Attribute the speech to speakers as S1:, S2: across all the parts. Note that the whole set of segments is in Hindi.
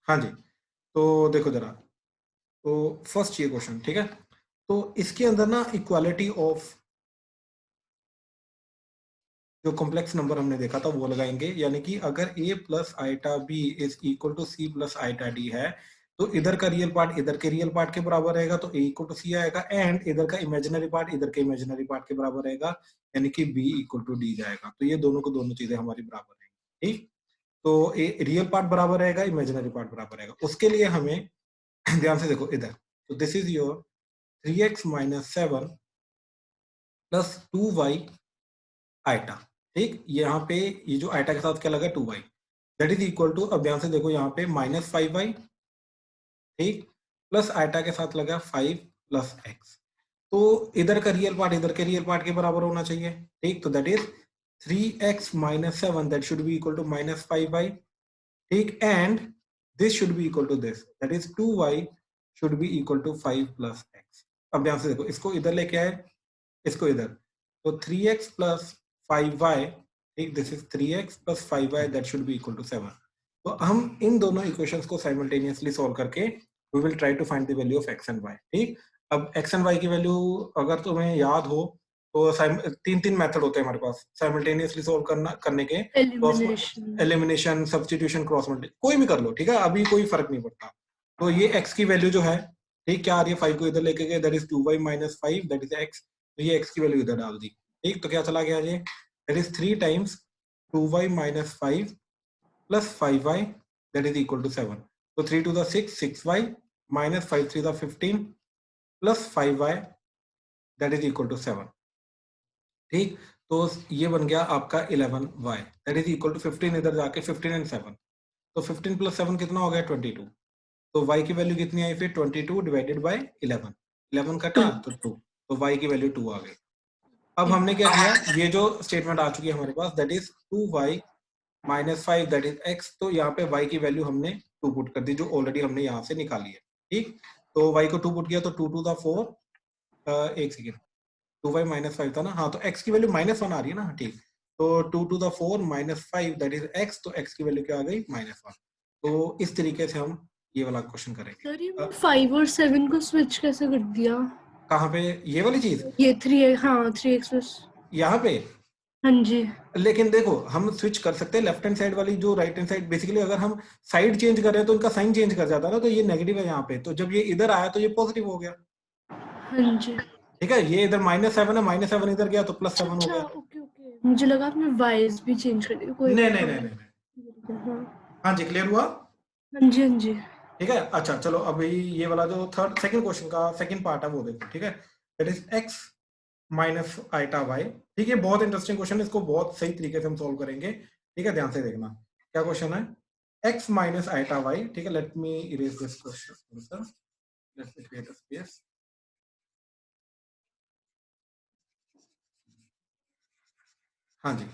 S1: हाँ जी, तो देखो जरा, तो फर्स्ट ये क्वेश्चन, ठीक है। तो इसके अंदर ना इक्वालिटी ऑफ जो कॉम्प्लेक्स नंबर हमने देखा था वो लगाएंगे, यानी कि अगर a plus iota b is equal to c plus iota d है, तो इधर का रियल पार्ट इधर के रियल पार्ट के बराबर रहेगा, तो a इक्वल टू c आएगा, एंड इधर का इमेजिनरी पार्ट इधर के इमेजिनरी पार्ट के बराबर रहेगा, यानी कि b इक्वल टू d जाएगा। तो ये दोनों को दोनों चीजें हमारी बराबर रहेंगी, ठीक। तो रियल पार्ट बराबर रहेगा, इमेजिनरी पार्ट बराबर रहेगा। उसके लिए हमें ध्यान से देखो इधर, तो this is your 3x minus 7 plus 2y iota, ठीक। यहाँ पे ये जो आइटा के साथ क्या लगा, 2y, that is equal to, अब ध्यान से देखो यहाँ पे माइनस 5y, ठीक, प्लस आइटा के साथ लगा 5 प्लस x। तो इधर का रियल पार्ट इधर के रियल पार्ट के बराबर होना चाहिए, ठीक। तो that is 3x minus 7 that should be equal to minus 5y, ठीक, and this should be equal to this, that is 2y should be equal to 5 plus x। अब ध्यान से देखो, इसको इधर लेके आए, इसको इधर, तो 3x प्लस 5y, ठीक, this is 3x plus 5y that should be equal to 7। तो हम इन दोनों इक्वेशंस को साइमल्टेनियसली सॉल्व करके we will try to find the value of x and y, ठीक। अब x एंड y की वैल्यू अगर तुम्हें याद हो तो तीन तीन मेथड होते हैं हमारे पास साइमल्टेनियसली सॉल्व करने के, cross
S2: elimination,
S1: elimination, substitution, cross multiplication, कोई भी कर लो, ठीक है, अभी कोई फर्क नहीं पड़ता। तो ये x की वैल्यू जो है, ठीक, क्या आ रही है, 5 को इधर लेके गए, that is 2y minus 5 that is x। तो ये x की वैल्यू इधर डाल दी, ठीक। तो क्या चला गया ये, that is 3 times 2y minus 5 plus 5y that is equal to 7। तो 3 to the 6 6y minus 5 3 the 15 plus 5y that is equal to 7, ठीक। तो ये बन गया आपका 11y that is equal to 15, इधर जाके 15 एंड 7, तो 15 प्लस 7 कितना हो गया, 22। तो y की वैल्यू कितनी आई फिर, 22 डिवाइडेड बाय 11, 11 कटा
S2: 2।
S1: तो 2, तो y की वैल्यू 2 आ गई। अब हमने क्या किया, ये जो स्टेटमेंट आ चुकी है हमारे पास, that is 2y minus 5 that is x। तो यहाँ पे y की वैल्यू हमने 2 पुट कर दी, जो ऑलरेडी हमने यहाँ से निकाली है, ठीक। तो y को 2 पुट किया तो 2 टू द 4, एक सेकेंड, 2y माइनस 5 था ना, हाँ, तो x की वैल्यू -1 आ रही है ना, ठीक। तो 2 to the 4 minus 5 that is x, तो x की वैल्यू क्या आ गई, -1। तो इस तरीके से हम ये वाला क्वेश्चन करेंगे।
S2: सर ये 5 और 7 को स्विच कैसे कर दिया?
S1: कहाँ पे, ये वाली चीज,
S2: ये 3 है, हाँ 3x प्लस।
S1: यहाँ पे।
S2: हाँ जी।
S1: लेकिन देखो हम स्विच कर सकते हैं, लेफ्ट हैंड साइड वाली जो राइट हैंड साइड, बेसिकली अगर हम साइड चेंज कर रहे हैं तो इनका साइन चेंज कर जाता है ना, तो ये नेगेटिव है यहाँ पे, तो जब ये इधर आया तो ये पॉजिटिव हो गया,
S2: हाँ जी।
S1: ठीक है। ये इधर -7 है, -7 इधर गया तो
S2: अच्छा
S1: +7 हो
S2: अच्छा,
S1: गया।
S2: ओके ओके, मुझे लगा आपने वाइज भी चेंज कर दिया, कोई
S1: नहीं
S2: बात
S1: नहीं
S2: हाँ।
S1: नहीं नहीं नहीं।
S2: ठीक है, हाँ।
S1: हाँ जी, क्लियर हुआ,
S2: हाँ जी हाँ जी।
S1: ठीक है। अच्छा चलो, अभी ये वाला जो थर्ड सेकंड क्वेश्चन का सेकंड पार्ट है वो देखो, ठीक है। That is x minus iota y, ठीक है। बहुत इंटरेस्टिंग क्वेश्चन है, इसको बहुत सही तरीके से हम सोल्व करेंगे, ठीक है। ध्यान से देखना क्या क्वेश्चन है, x माइनस आइटा वाई, ठीक है। Let me erase this question, let me create a space. हाँ जी,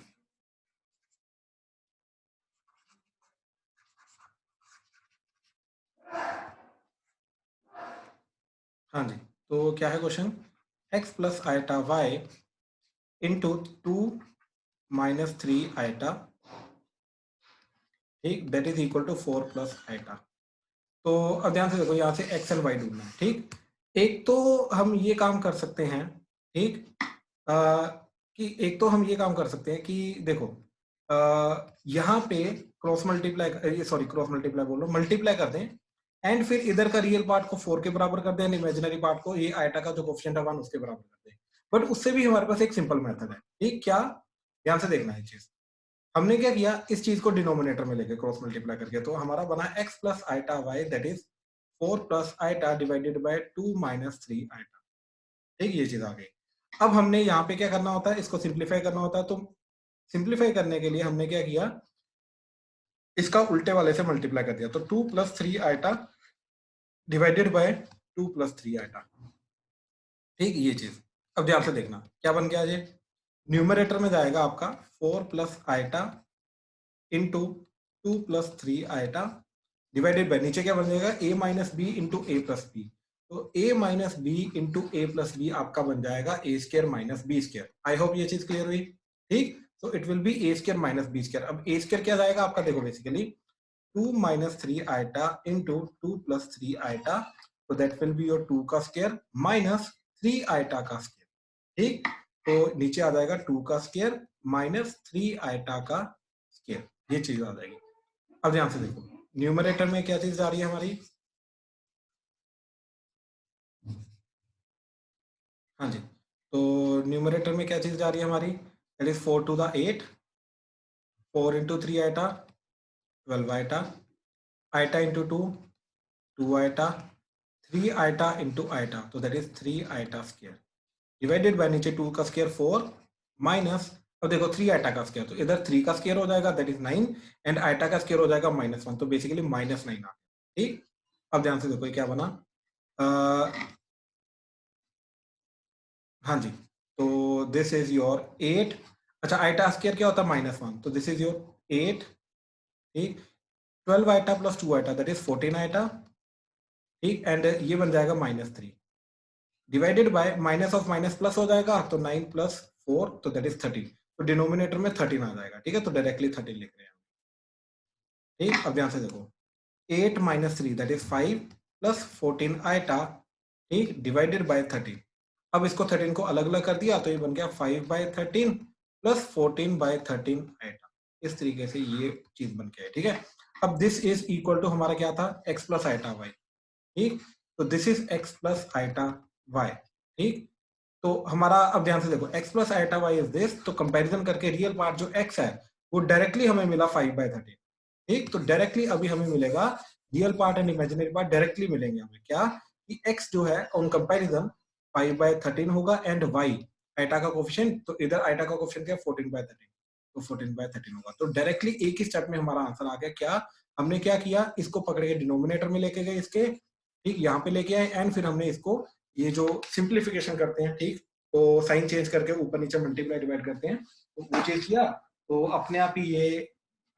S1: हाँ जी, तो क्या है question, x plus iota y into 2 minus 3 iota, ठीक, that is equal to 4 plus iota. तो अब ध्यान से देखो, यहाँ से एक्स एंड वाई ढूंढना है, ठीक। एक तो हम ये काम कर सकते हैं, ठीक, कि एक तो हम ये काम कर सकते हैं कि देखो, यहाँ पे cross multiply, sorry cross multiply बोल रहा हूँ, मल्टीप्लाई कर दें, एंड फिर इधर का रियल पार्ट को 4 के बराबर कर दें, इमेजिनरी पार्ट को ये आइटा का जो कोफिशिएंट है 1 उसके बराबर कर दें। बट उससे भी हमारे पास एक सिंपल मेथड है, ठीक, क्या, ध्यान से देखना है चीज। हमने क्या किया, इस चीज को डिनोमिनेटर में लेके क्रॉस मल्टीप्लाई करके, तो हमारा बना x plus iota y that is 4 plus iota divided by 2 minus 3 iota, ठीक, ये चीज आ गई। अब हमने यहाँ पे क्या करना होता है, इसको सिंप्लीफाई करना होता है, तो सिंप्लीफाई करने के लिए हमने क्या किया, इसका उल्टे वाले से मल्टीप्लाई कर दिया, तो 2 plus 3 iota divided by 2 plus 3 iota, ठीक, ये चीज। अब ध्यान से देखना क्या बन गया, ये न्यूमरेटर में जाएगा आपका 4 plus iota into 2 plus 3 iota divided by, नीचे क्या बन जाएगा, a minus b into a plus b. तो a minus b into a plus b आपका बन जाएगा a square minus b square. I hope ये चीज क्लियर हुई, ठीक। तो it will be a square minus b square. अब ए स्क्र क्या जाएगा आपका, देखो basically 2 minus 3 iota into 2 plus 3 iota, so that will be your 2 का स्क्वायर माइनस 3 iota का स्क्वायर, ठीक। तो नीचे आ जाएगा 2 का स्क्वायर माइनस 3 iota का स्क्वायर, ये चीज आ जाएगी। अब ध्यान से देखो, न्यूमरेटर में क्या चीज आ रही है हमारी, हाँ जी, तो न्यूमरेटर में क्या चीज जा रही है हमारी, that is 4 to the 8, 4 into 3 iota 12 iota, iota into 2 2 iota, 3 iota into iota, तो that is 3 iota square divided by नीचे 2 का स्क्वायर 4 माइनस, अब देखो 3 आइटा का स्क्वायर, तो इधर 3 का स्क्वायर हो जाएगा दैट इज 9 एंड आइटा का स्क्वायर हो जाएगा -1, तो बेसिकली -9 आ गया, ठीक। अब ध्यान से देखो ये क्या बना, हाँ जी, तो दिस इज योर 8, अच्छा आइटा स्क्वायर क्या होता है -1, तो दिस इज योर 8, ठीक। 12 iota plus 2 iota that is 14 iota, ठीक, एंड ये बन जाएगा -3 divided by minus of minus plus हो जाएगा, तो 9 प्लस 4 तो दैट इज 13, तो डिनोमिनेटर में 13 आ जाएगा, ठीक है, तो डायरेक्टली 13 लिख रहे हैं, ठीक। अब ध्यान से देखो 8 minus 3 that is 5 plus 14 iota, ठीक, डिवाइडेड बाय 13, अब इसको 13 को अलग अलग कर दिया तो ये बन गया 5/13 प्लस 14/13 आइटा, इस तरीके से ये चीज बन गया है, ठीक है। अब दिस इज इक्वल टू हमारा क्या था, x प्लस आइटा वाई, ठीक, तो this is x plus iota y, ठीक। तो हमारा अब ध्यान से देखो x plus iota y is this, तो कंपैरिजन करके रियल पार्ट जो x है वो डायरेक्टली हमें मिला 5/13, ठीक, तो डायरेक्टली अभी हमें मिलेगा real part and imaginary part directly मिलेंगे हमें, क्या कि x जो है ऑन कंपैरिजन 5/13 होगा एंड y आइटा का कोफिशिएंट, तो इधर आइटा का कोफिशिएंट क्या 14/13, तो 14/13 होगा, तो डायरेक्टली एक ही स्टेप में हमारा आंसर आ गया। क्या हमने क्या किया, इसको पकड़ के डिनोमिनेटर में लेके गए इसके, ठीक, यहाँ पे लेके आए एंड फिर हमने इसको ये जो सिंप्लीफिकेशन करते हैं, ठीक, तो साइन चेंज करके ऊपर नीचे मल्टीप्लाई डिवाइड करते हैं, तो वो चीज किया, तो अपने आप ही ये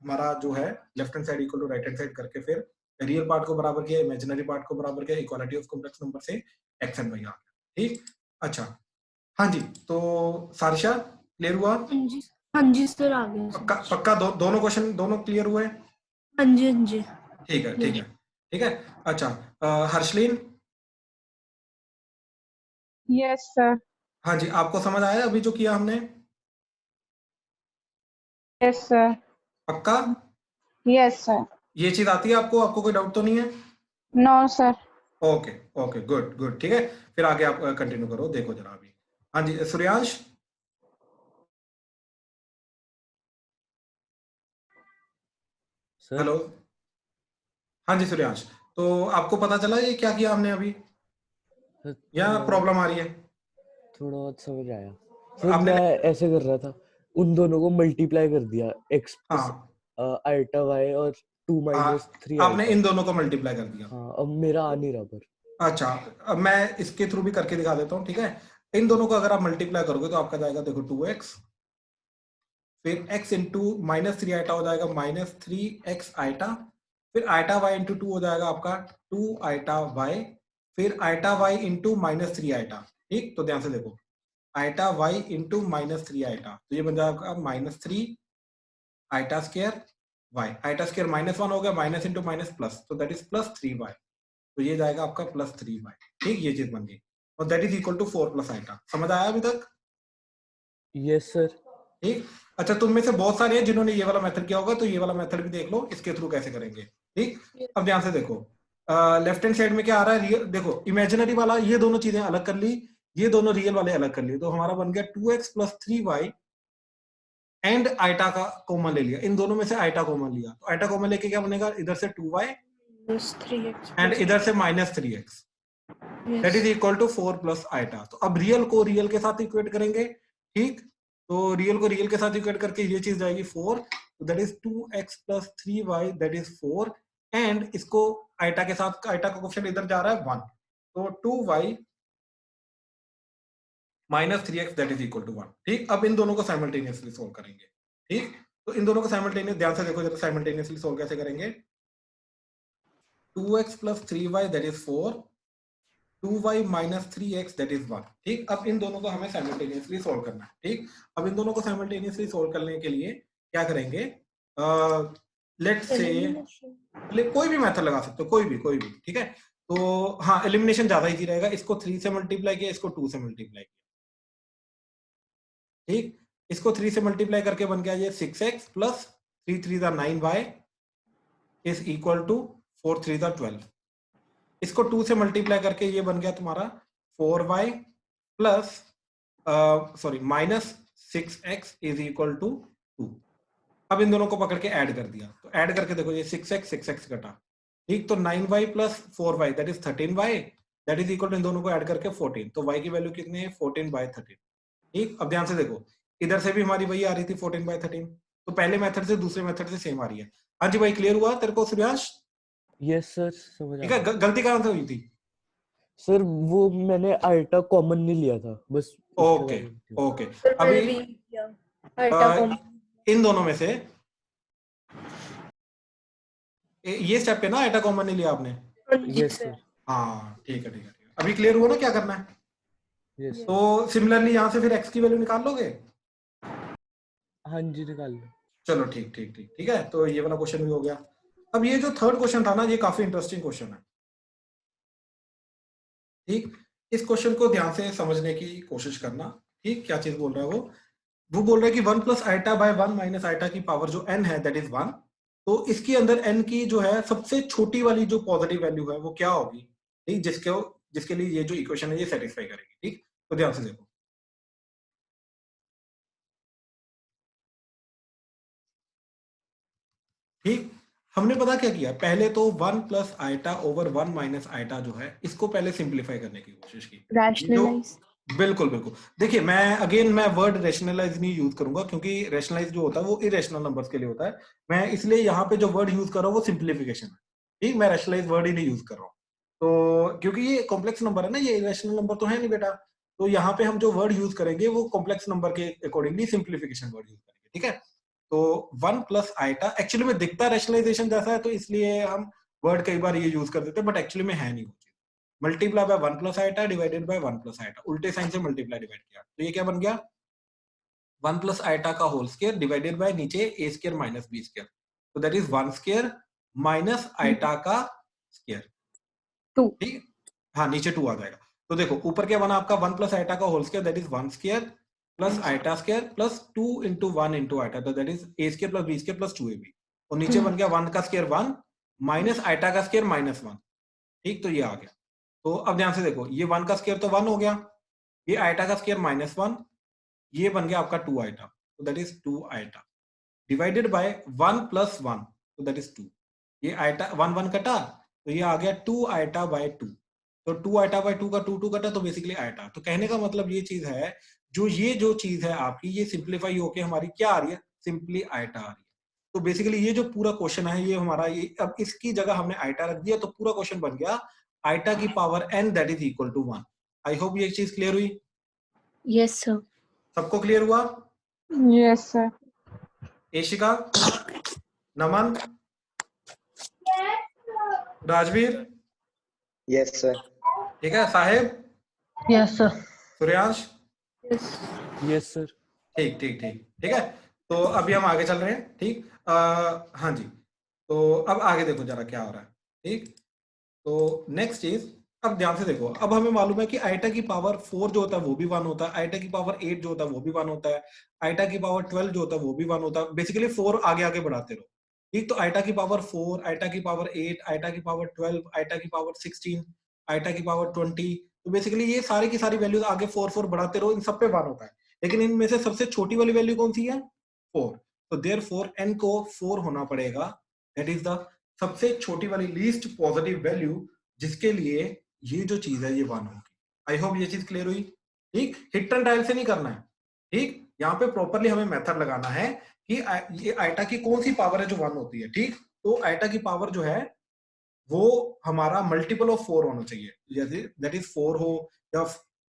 S1: हमारा जो है left hand side equal to right hand side करके फिर रियल पार्ट को बराबर किया, इमेजिनरी पार्ट को बराबर किया, इक्वालिटी ऑफ कॉम्प्लेक्स नंबर से एक्स एंड वाई आ गया, ठीक। अच्छा, हाँ जी, तो सारिशा क्लियर हुआ,
S2: हाँ जी सर, आ गया
S1: पक्का
S2: समझ।
S1: पक्का दोनों क्वेश्चन दोनों क्लियर हुए,
S2: हाँ जी, हाँ जी।
S1: ठीक है ठीक
S2: क्लियर।
S1: है ठीक है। अच्छा, हर्षलीन,
S3: यस सर।
S1: हाँ जी, आपको समझ आया अभी जो किया हमने,
S3: यस सर।
S1: पक्का
S3: यस सर।
S1: ये चीज आती है आपको, आपको कोई डाउट तो नहीं है,
S3: no sir.
S1: Okay okay good good, ठीक है, फिर आगे आप कंटिन्यू करो, देखो जरा अभी, हाँ जी सूर्यांश,
S4: सर
S1: हेलो, हाँ जी सूर्यांश, तो आपको पता चला ये क्या किया हमने अभी, या प्रॉब्लम आ रही है,
S4: थोड़ा बहुत समझ आया सर।
S1: आपने,
S4: मैं ऐसे कर रहा था, उन दोनों को मल्टीप्लाई कर दिया, x प्लस
S1: हाँ
S4: आइटा y और 2 minus 3
S1: आपने
S4: आइटा।
S1: इन दोनों को मल्टीप्लाई कर दिया,
S4: हाँ, अब मेरा आ नहीं रहा पर।
S1: अच्छा, अब मैं इसके थ्रू भी करके दिखा देता हूँ, ठीक है। इन दोनों को अगर आप मल्टीप्लाई करोगे तो आपका जाएगा देखो 2x, फिर x इंटू -3 आइटा हो जाएगा -3x आइटा, फिर आइटा y इंटू 2 हो जाएगा आपका 2 आइटा y, फिर आइटा y इंटू -3 आइटा, ठीक, तो ध्यान से देखो आइटा y इंटू -3 आइटा, तो ये बन जाएगा -3 iota square y, iota square -1 हो गया, माइनस इंटू माइनस प्लस, तो दैट इज +3y, तो ये जाएगा आपका +3y, ठीक, ये चीज बन गई, और that is equal to 4 plus iota, समझ आया अभी तक,
S4: यस सर।
S1: ठीक। अच्छा, तुम में से बहुत सारे हैं जिन्होंने ये वाला मेथड किया होगा, तो ये वाला मेथड भी देख लो इसके थ्रू कैसे करेंगे, ठीक। अब ध्यान से देखो लेफ्ट हैंड साइड में क्या आ रहा है, रियल देखो, इमेजिनरी वाला ये दोनों चीजें अलग कर ली, ये दोनों रियल वाले अलग कर लिए, तो हमारा बन गया 2x plus 3y and iota का कॉमन ले लिया, इन दोनों में से आइटा कॉमन लिया, तो आइटा कॉमन लेके क्या बनेगा, इधर से 2y
S2: -3x
S1: एंड इधर से -3x, that is equal to 4 plus iota, तो अब रियल को रियल के साथ इक्वेट करेंगे, ठीक, तो रियल को रियल के साथ इक्वेट करके ये चीज जाएगी 4, तो that is 2x plus 3y that is 4, and इसको आइटा के साथ, आइटा का क्वेश्चन इधर जा रहा है 1, तो 2y -3x that is equal to 1, ठीक। अब इन दोनों को साइमल्टेनियसली सोल्व करेंगे, ठीक, तो इन दोनों को साइमल्टेनियस, ध्यान से देखो जरा साइमल्टेनियसली सोल्व कैसे करेंगे, 2x plus 3y that is 4, 2y minus 3x that is 1, ठीक। अब इन दोनों को हमें साइमल्टेनियसली सोल्व करना है, ठीक। अब इन दोनों को साइमल्टेनियसली सोल्व करने के लिए क्या करेंगे, लेट्स से
S2: Elimination.
S1: कोई भी मेथड लगा सकते हो, कोई भी, ठीक है। तो हाँ, एलिमिनेशन ज्यादा इजी रहेगा। इसको 3 से मल्टीप्लाई किया, इसको 2 से मल्टीप्लाई किया, ठीक। इसको 3 से मल्टीप्लाई करके बन गया ये 6x plus 3 3 9y is equal to 4 3 12। इसको 2 से मल्टीप्लाई करके ये बन गया तुम्हारा 4y plus sorry minus 6x is equal to 2। अब इन दोनों को पकड़ के ऐड कर दिया, तो ऐड करके देखो ये 6x कटा, ठीक। तो 9y plus 4y that is 13y that is equal to इन दोनों को ऐड करके 14। तो y की वैल्यू कितनी है? 14/13, ठीक। अब ध्यान से देखो, इधर से भी हमारी वही आ रही थी 14/13, तो पहले मेथड से दूसरे मेथड से सेम आ रही है। हाँ जी भाई, क्लियर हुआ तेरे को सूर्यांश?
S4: यस सर, समझ आ
S1: ठीक है,
S4: गया।
S1: गलती कहाँ से हुई थी?
S4: सर वो मैंने आइटा कॉमन नहीं लिया था, बस उसके
S1: ओके
S4: बारे में थी।
S1: ओके।
S2: Sir,
S1: अभी
S2: मैंने भी किया आइटा कॉमन.
S1: इन दोनों में से ये स्टेप है ना, आइटा कॉमन नहीं लिया आपने?
S2: हाँ जी
S4: यस
S2: सर.
S4: सर,
S1: हाँ ठीक है ठीक है ठीक है। अभी क्लियर हुआ ना क्या करना है?
S4: यस।
S1: तो सिमिलरली यहाँ से फिर x की वैल्यू निकाल लोगे?
S4: हाँ जी, निकाल लो।
S1: चलो ठीक ठीक ठीक ठीक है। तो ये वाला क्वेश्चन भी हो गया। अब ये जो थर्ड क्वेश्चन था ना, ये काफी इंटरेस्टिंग क्वेश्चन है, ठीक। इस क्वेश्चन को ध्यान से समझने की कोशिश करना, ठीक। क्या चीज बोल रहा है वो बोल रहा है कि 1 plus iota by 1 minus iota की पावर जो n है दैट इज 1। तो इसके अंदर n की जो है सबसे छोटी वाली जो पॉजिटिव वैल्यू है वो क्या होगी, ठीक। जिसके लिए ये जो इक्वेशन है ये सेटिस्फाई करेगी, ठीक। तो ध्यान से देखो, ठीक। हमने पता क्या किया, पहले तो 1 plus iota over 1 minus iota जो है इसको पहले सिंप्लीफाई करने की कोशिश की। ये जो
S2: Rationalize.
S1: बिल्कुल बिल्कुल, देखिए मैं वर्ड रेशनलाइज नहीं यूज करूंगा, क्योंकि रेशनलाइज जो होता है वो इरेशनल नंबर्स के लिए होता है। मैं इसलिए यहाँ पे जो वर्ड यूज कर रहा हूँ वो सिंप्लीफिकेशन है, ठीक। मैं रेशनलाइज वर्ड ही नहीं यूज कर रहा हूँ, तो क्योंकि ये कॉम्प्लेक्स नंबर है ना, ये इरेशनल नंबर तो है नहीं बेटा। तो यहाँ पे हम जो वर्ड यूज करेंगे वो कॉम्प्लेक्स नंबर के अकॉर्डिंगली सिंप्लीफिकेशन वर्ड यूज करेंगे, ठीक है। तो 1 प्लस आइटा एक्चुअली में दिखता रैशनलाइजेशन जैसा है, तो इसलिए हम वर्ड कई बार ये यूज कर देते हैं, बट एक्चुअली में है नहीं वो चीज। Multiply by 1 plus iota divided by 1 plus iota, उल्टे साइन से मल्टीप्लाई डिवाइड किया, तो ये क्या बन गया? 1 प्लस आइटा का होल स्क्वायर डिवाइडेड बाय नीचे a square minus b square, तो that is 1 square minus iota का स्क्वायर,
S3: 2.
S1: ठीक। हाँ, नीचे 2 आ जाएगा। तो देखो ऊपर क्या बना आपका 1 प्लस आइटा का whole square that is 1 square plus iota square plus 2 into 1 into iota, तो that is a square plus b square plus 2ab। और नीचे बन गया 1 का स्क्वायर 1 माइनस आइटा का स्क्वायर माइनस 1, ठीक। तो ये आ गया। तो अब ध्यान से देखो, ये 1 का स्क्वायर तो 1 हो गया, ये आइटा का स्क्वायर माइनस 1, ये बन गया आपका 2 आइटा, तो that is 2 iota divided by 1 plus 1, तो दैट इज 2। ये आइटा 1 1 कटा, तो ये आ गया 2 आइटा बाय 2, तो 2 आइटा बाय 2 का 2 2 कटा, तो बेसिकली आइटा। तो कहने का मतलब ये चीज है, जो चीज है आपकी ये सिंप्लीफाई होके हमारी क्या आ रही है? सिंपली आइटा आ रही है। तो बेसिकली ये जो पूरा क्वेश्चन है ये हमारा, ये अब इसकी जगह हमने आइटा रख दिया, तो पूरा क्वेश्चन बन गया आइटा की power n that is equal to 1। I hope ये चीज क्लियर हुई,
S2: Yes sir.
S1: सबको क्लियर हुआ?
S3: Yes, sir.
S1: Eshika, Naman, Rajveer,
S5: yes sir.
S1: ठीक है, Saheb,
S3: Yes, sir.
S1: Suryansh,
S2: Yes.
S4: Yes sir.
S1: ठीक ठीक ठीक ठीक है। तो अभी हम आगे चल रहे हैं, ठीक। हाँ जी, तो अब आगे देखो जरा क्या हो रहा है, ठीक। तो नेक्स्ट चीज, अब ध्यान से देखो, अब हमें मालूम है कि आइटा की पावर 4 जो होता है वो भी 1 होता है, आइटा की पावर 8 जो होता है वो भी 1 होता है, आइटा की पावर 12 जो होता है वो भी 1 होता है। बेसिकली 4 आगे आगे बढ़ाते रहो, ठीक। तो आइटा की पावर 4, आइटा की पावर 8, आइटा की पावर 12, आइटा की पावर 16, आइटा की पावर 20, तो बेसिकली ये सारी की सारी वैल्यूज आगे 4 4 बढ़ाते रहो, इन सब पे 1 होता है। लेकिन इनमें से सबसे छोटी वाली वैल्यू कौन सी है? 4। तो देयरफॉर n को 4 होना पड़ेगा, दैट इज द सबसे छोटी वाली लीस्ट पॉजिटिव वैल्यू, जिसके लिए ये जो चीज है ये 1 होगी। आई होप ये चीज क्लियर हुई, ठीक। हिट एंड डायल से नहीं करना है, ठीक। यहाँ पे प्रॉपरली हमें मेथड लगाना है कि ये आइटा की कौन सी पावर है जो 1 होती है, ठीक। तो आइटा की पावर जो है वो हमारा मल्टीपल ऑफ 4 होना चाहिए, जैसे दैट इज 4 हो या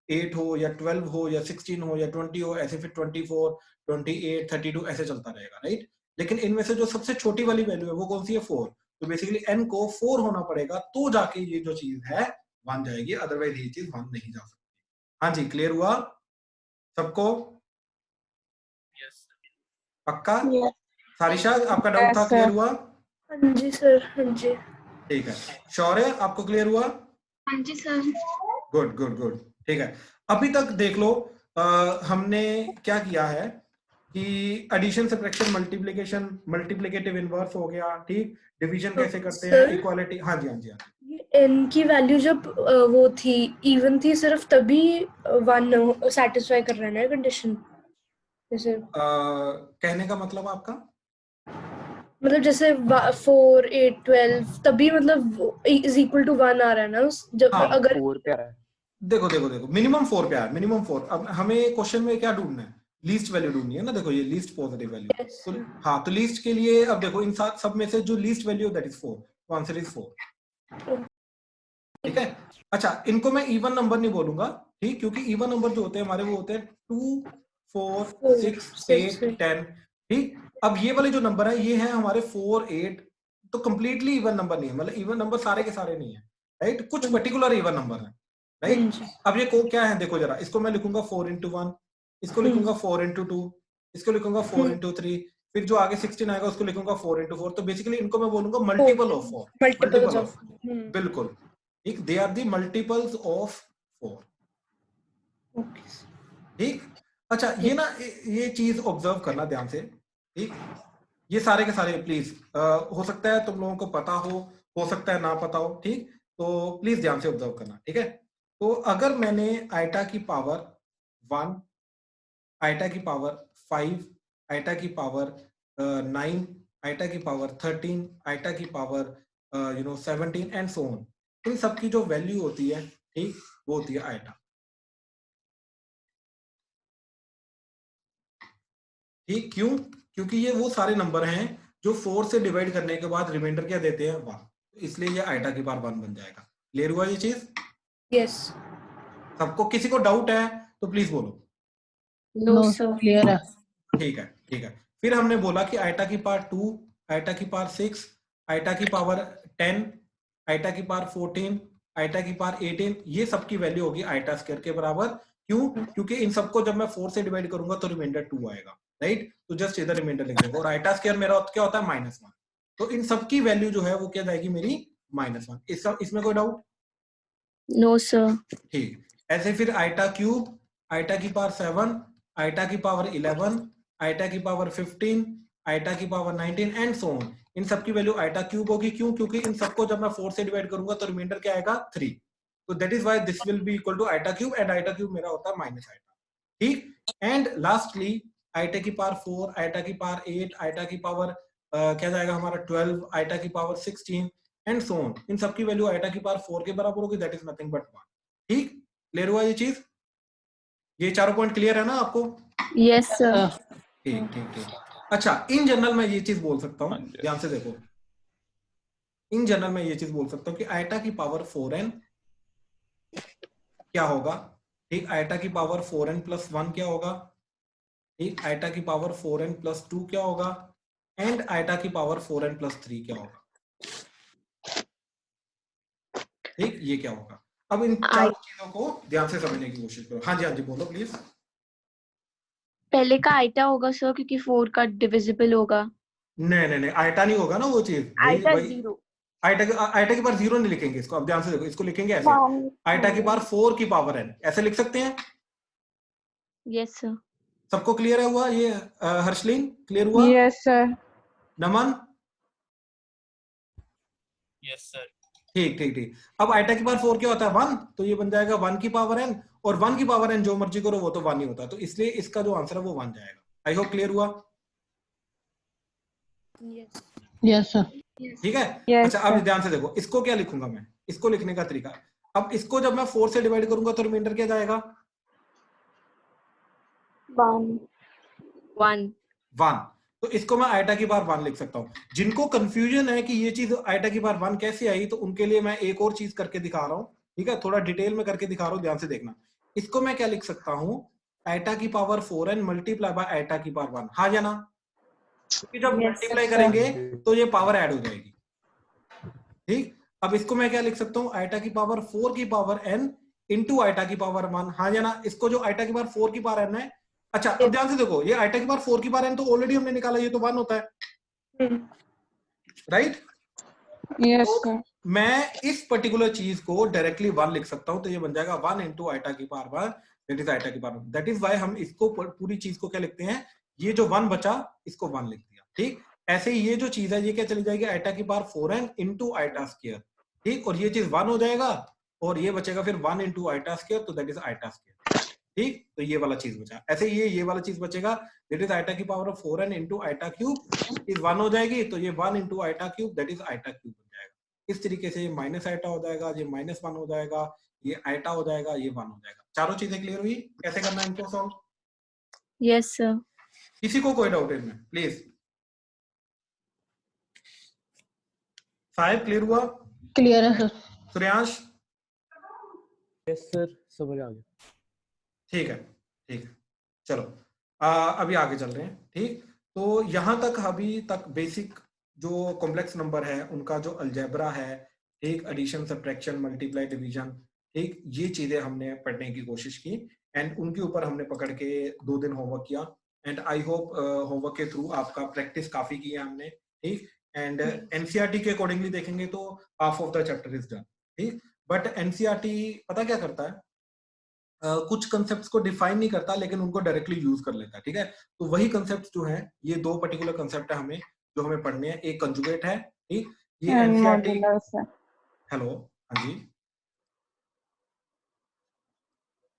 S1: 8 हो या 12 हो या 16 हो या 20 हो, ऐसे फिर 24 28 32 ऐसे चलता रहेगा, राइट। लेकिन इनमें से जो सबसे छोटी वाली वैल्यू है वो कौन सी है? 4। तो बेसिकली n को 4 होना पड़ेगा, तो जाके ये जो चीज है 1 जाएगी, अदरवाइज ये चीज 1 नहीं जा सकती। हाँ जी, क्लियर हुआ सबको? पक्का?
S2: Yes.
S1: सारिशा, आपका डाउट था,
S3: Yes,
S1: क्लियर
S3: sir.
S1: हुआ?
S2: हाँ जी सर, हाँ जी।
S1: ठीक है, शौर्य आपको क्लियर हुआ?
S2: हाँ जी सर।
S1: Good good good. ठीक है, अभी तक देख लो हमने क्या किया है कि addition, subtraction, multiplication, multiplicative inverse हो गया, ठीक, डिवीजन कैसे करते हैं,
S2: सर,
S1: इक्वालिटी। हाँ जी हाँ जी हाँ जी।
S2: ये n की वैल्यू जब वो थी, इवन थी, सिर्फ तभी 1 सेटिस्फाई कर रहा है ना कंडीशन, जैसे
S1: कहने का मतलब आपका?
S2: मतलब जैसे 4 8 12 तभी मतलब इज इक्वल टू 1 आ रहा है ना जब
S1: हाँ,
S2: अगर
S4: 4 पे आ रहा है।
S1: देखो देखो देखो, मिनिमम 4 पे आया, मिनिमम 4। अब हमें क्वेश्चन में क्या ढूंढना है? लीस्ट वैल्यू ढूंढनी है ना। देखो ये लीस्ट पॉजिटिव वैल्यू,
S2: Yes,
S1: तो
S2: sir.
S1: हाँ, तो लीस्ट के लिए अब देखो इन सब में से जो लीस्ट वैल्यू दैट इज 4, तो आंसर इज 4। ठीक है, अच्छा, इनको मैं इवन नंबर नहीं बोलूंगा, ठीक, क्योंकि इवन नंबर जो होते हैं हमारे वो होते हैं 2 4
S2: 4
S1: 6
S2: 6
S1: 8 10। ठीक, अब ये वाले जो नंबर है ये है हमारे 4 8, तो कंप्लीटली इवन नंबर नहीं है, मतलब इवन नंबर सारे के सारे नहीं है, राइट, कुछ पर्टिकुलर इवन नंबर है, राइट। अब ये को क्या है, देखो जरा, इसको मैं लिखूंगा 4 into 1, इसको लिखूंगा 4 into 2, इसको लिखूंगा 4 into 3, फिर जो आगे 16 आएगा उसको लिखूंगा 4 into 4। तो बेसिकली इनको मैं बोलूंगा multiple of 4,
S2: multiples
S1: multiple
S2: of.
S1: Of, बिल्कुल ठीक, they are the multiples of 4।
S2: Okay.
S1: ठीक, अच्छा, ये ना ये चीज ऑब्जर्व करना ध्यान से, ठीक, ये सारे के सारे प्लीज, हो सकता है तुम लोगों को पता हो सकता है ना पता हो, ठीक, तो प्लीज ध्यान से ऑब्जर्व करना, ठीक है। तो अगर मैंने आइटा की पावर 1, आइटा की पावर 5, आइटा की पावर 9, आइटा की पावर 13, आइटा की पावर 17 एंड सो ऑन, इन सबकी जो वैल्यू होती है, ठीक, वो होती है आइटा। ठीक, क्यों? क्योंकि ये वो सारे नंबर हैं जो 4 से डिवाइड करने के बाद रिमाइंडर क्या देते हैं, 1, इसलिए ये आइटा की पावर 1 बन जाएगा। क्लियर हुआ ये चीज?
S2: यस।
S1: सबको, किसी को डाउट है तो प्लीज बोलो।
S2: No
S3: no
S2: sir.
S3: क्लियर है।
S1: ठीक है ठीक है, फिर हमने बोला कि आइटा की पावर 2, आइटा की पावर 6, आइटा की पावर 10, आइटा की पावर 14, आइटा की पावर 18, ये सबकी वैल्यू होगी आइटा स्क्वायर के बराबर। क्यों? क्योंकि इन सबको जब मैं 4 से डिवाइड करूंगा तो रिमाइंडर 2 आएगा, राइट, तो जस्ट इधर रिमाइंडर लिख देंगे, और आइटा स्क्वायर मेरा क्या होता है, -1, तो इन सबकी वैल्यू जो है वो क्या जाएगी मेरी, -1। इसमें कोई डाउट?
S2: No sir.
S1: ठीक, ऐसे फिर आइटा क्यूब, आइटा की पावर 7, आइटा की पावर 11, आइटा की पावर 15, आइटा की पावर 19 एंड सो ऑन, इन सबकी वैल्यू आइटा क्यूब होगी। क्यों? क्योंकि इन सबको जब मैं 4 से डिवाइड करूंगा तो रिमाइंडर क्या आएगा, 3, तो that is why this will be equal to iota cube, and iota cube मेरा होता है माइनस आइटा। ठीक, एंड लास्टली आइटा की पावर 4, आइटा की पावर 8, आइटा की पावर क्या जाएगा हमारा 12, आइटा की पावर 16 एंड सो ऑन, इन सबकी वैल्यू आइटा की पावर 4 के बराबर होगी, दैट इज नथिंग बट 1। ठीक, क्लियर हुआ ये चीज? ये चारों पॉइंट क्लियर है ना आपको?
S2: Yes sir.
S1: ठीक ठीक ठीक, अच्छा, इन जनरल मैं ये चीज बोल सकता हूँ, ध्यान से देखो, इन जनरल मैं ये चीज बोल सकता हूँ कि आइटा की पावर 4n क्या होगा, ठीक, आइटा की पावर 4n प्लस 1 क्या होगा, ठीक, आइटा की पावर 4n प्लस 2 क्या होगा, एंड आइटा की पावर 4n प्लस 3 क्या होगा। ठीक, ये क्या होगा? अब इन चारों चीजों को ध्यान से समझने की कोशिश करो। हाँ जी हाँ जी, बोलो प्लीज।
S2: पहले का आइटा होगा सर, क्योंकि 4 का डिविजिबल होगा।
S1: नहीं नहीं नहीं, आइटा नहीं होगा ना वो चीज, वही
S2: आइटा
S1: वही
S2: 0।
S1: आइटा की पावर 0 नहीं लिखेंगे इसको, अब ध्यान से देखो, इसको लिखेंगे ऐसे, आइटा की पावर 4 की पावर n, ऐसे लिख सकते हैं।
S2: Yes sir.
S1: सबको क्लियर है हुआ ये? हर्षलीन क्लियर हुआ?
S3: Yes sir.
S1: Naman?
S4: Yes sir.
S1: ठीक ठीक ठीक, अब आइटा की पावर 4 क्या होता है, 1, तो ये बन जाएगा 1 की पावर n, और 1 की पावर n जो मर्जी करो वो तो 1 ही होता है, तो इसलिए इसका जो आंसर है वो 1 जाएगा। आई होप क्लियर हुआ?
S3: Yes sir.
S1: ठीक है,
S3: Yes,
S1: अच्छा, अब
S3: sir.
S1: ध्यान से देखो, इसको क्या लिखूंगा मैं, इसको लिखने का तरीका, अब इसको जब मैं 4 से डिवाइड करूंगा तो रिमाइंडर क्या जाएगा, 1, तो इसको मैं आइटा की पावर 1 लिख सकता हूं। जिनको कंफ्यूजन है कि ये चीज आइटा की पावर 1 कैसे आई, तो उनके लिए मैं एक और चीज करके दिखा रहा हूं, ठीक है, थोड़ा डिटेल में करके दिखा रहा हूं, ध्यान से देखना। इसको मैं क्या लिख सकता हूं, आइटा की power 4n multiply by iota की पावर 1, हाँ या ना? क्योंकि जब मल्टीप्लाई करेंगे तो ये पावर ऐड हो जाएगी। ठीक, अब इसको मैं क्या लिख सकता हूँ, आइटा की पावर 4 की पावर n इंटू आइटा की पावर 1, हाँ या ना? इसको जो आइटा की पावर 4 की पावर n है, अच्छा, अब ध्यान से देखो, ये आइटा की पावर 4 की पावर n तो ऑलरेडी हमने निकाला, ये तो 1 होता है, राइट?
S3: यस
S1: तो
S3: सर।
S1: मैं इस पर्टिकुलर चीज को डायरेक्टली 1 लिख सकता हूं, तो ये बन जाएगा 1 इंटू आइटा की पावर 1, दैट इज आइटा की पावर 1। दैट इज वाई हम इसको पूरी चीज को क्या लिखते हैं, ये जो 1 बचा इसको 1 लिख दिया। ठीक, ऐसे ही ये जो चीज है ये क्या चली जाएगी, आइटा की power 4n into iota square. ठीक, और ये चीज 1 हो जाएगा और ये बचेगा फिर 1 इंटू आइटा स्क्वायर, तो दैट इज आइटा स्क्वायर। ठीक, तो ये वाला चीज बचा। ऐसे ये वाला चीज बचेगा, दैट इज आइटा की power 4n into iota cube is 1 हो जाएगी, तो ये 1 into iota cube that is iota cube बन जाएगा। इस तरीके से ये माइनस आइटा हो जाएगा, ये -1 हो जाएगा, ये आइटा हो जाएगा, ये 1 हो जाएगा। चारों चीजें क्लियर हुई कैसे करना है इनको सॉल्व?
S6: Yes sir.
S1: किसी को कोई डाउट है इनमें प्लीज? साहिब क्लियर हुआ?
S3: क्लियर है सर।
S1: सूर्यांश?
S4: यस सर, समझ आ गया।
S1: ठीक है, ठीक है, चलो अभी आगे चल रहे हैं। ठीक, तो यहां तक अभी तक बेसिक जो कॉम्प्लेक्स नंबर है उनका जो अलजेब्रा है, ठीक, एडिशन, सब्ट्रैक्शन, मल्टीप्लाई, डिवीजन, ठीक, ये चीजें हमने पढ़ने की कोशिश की एंड उनके ऊपर हमने पकड़ के 2 दिन होमवर्क किया एंड आई होप होमवर्क के थ्रू आपका प्रैक्टिस काफी की है हमने। ठीक, एंड एनसीईआरटी के अकॉर्डिंगली देखेंगे तो half of the chapter is done. ठीक, बट एनसीईआरटी पता क्या करता है, कुछ कंसेप्ट्स को डिफाइन नहीं करता लेकिन उनको डायरेक्टली यूज कर लेता है। ठीक है, तो वही कंसेप्ट्स जो हैं, ये 2 पर्टिकुलर कंसेप्ट है हमें जो हमें पढ़ने हैं। एक कंजुगेट है, ठीक, ये एनसीईआरटी। हेलो, हाँ जी,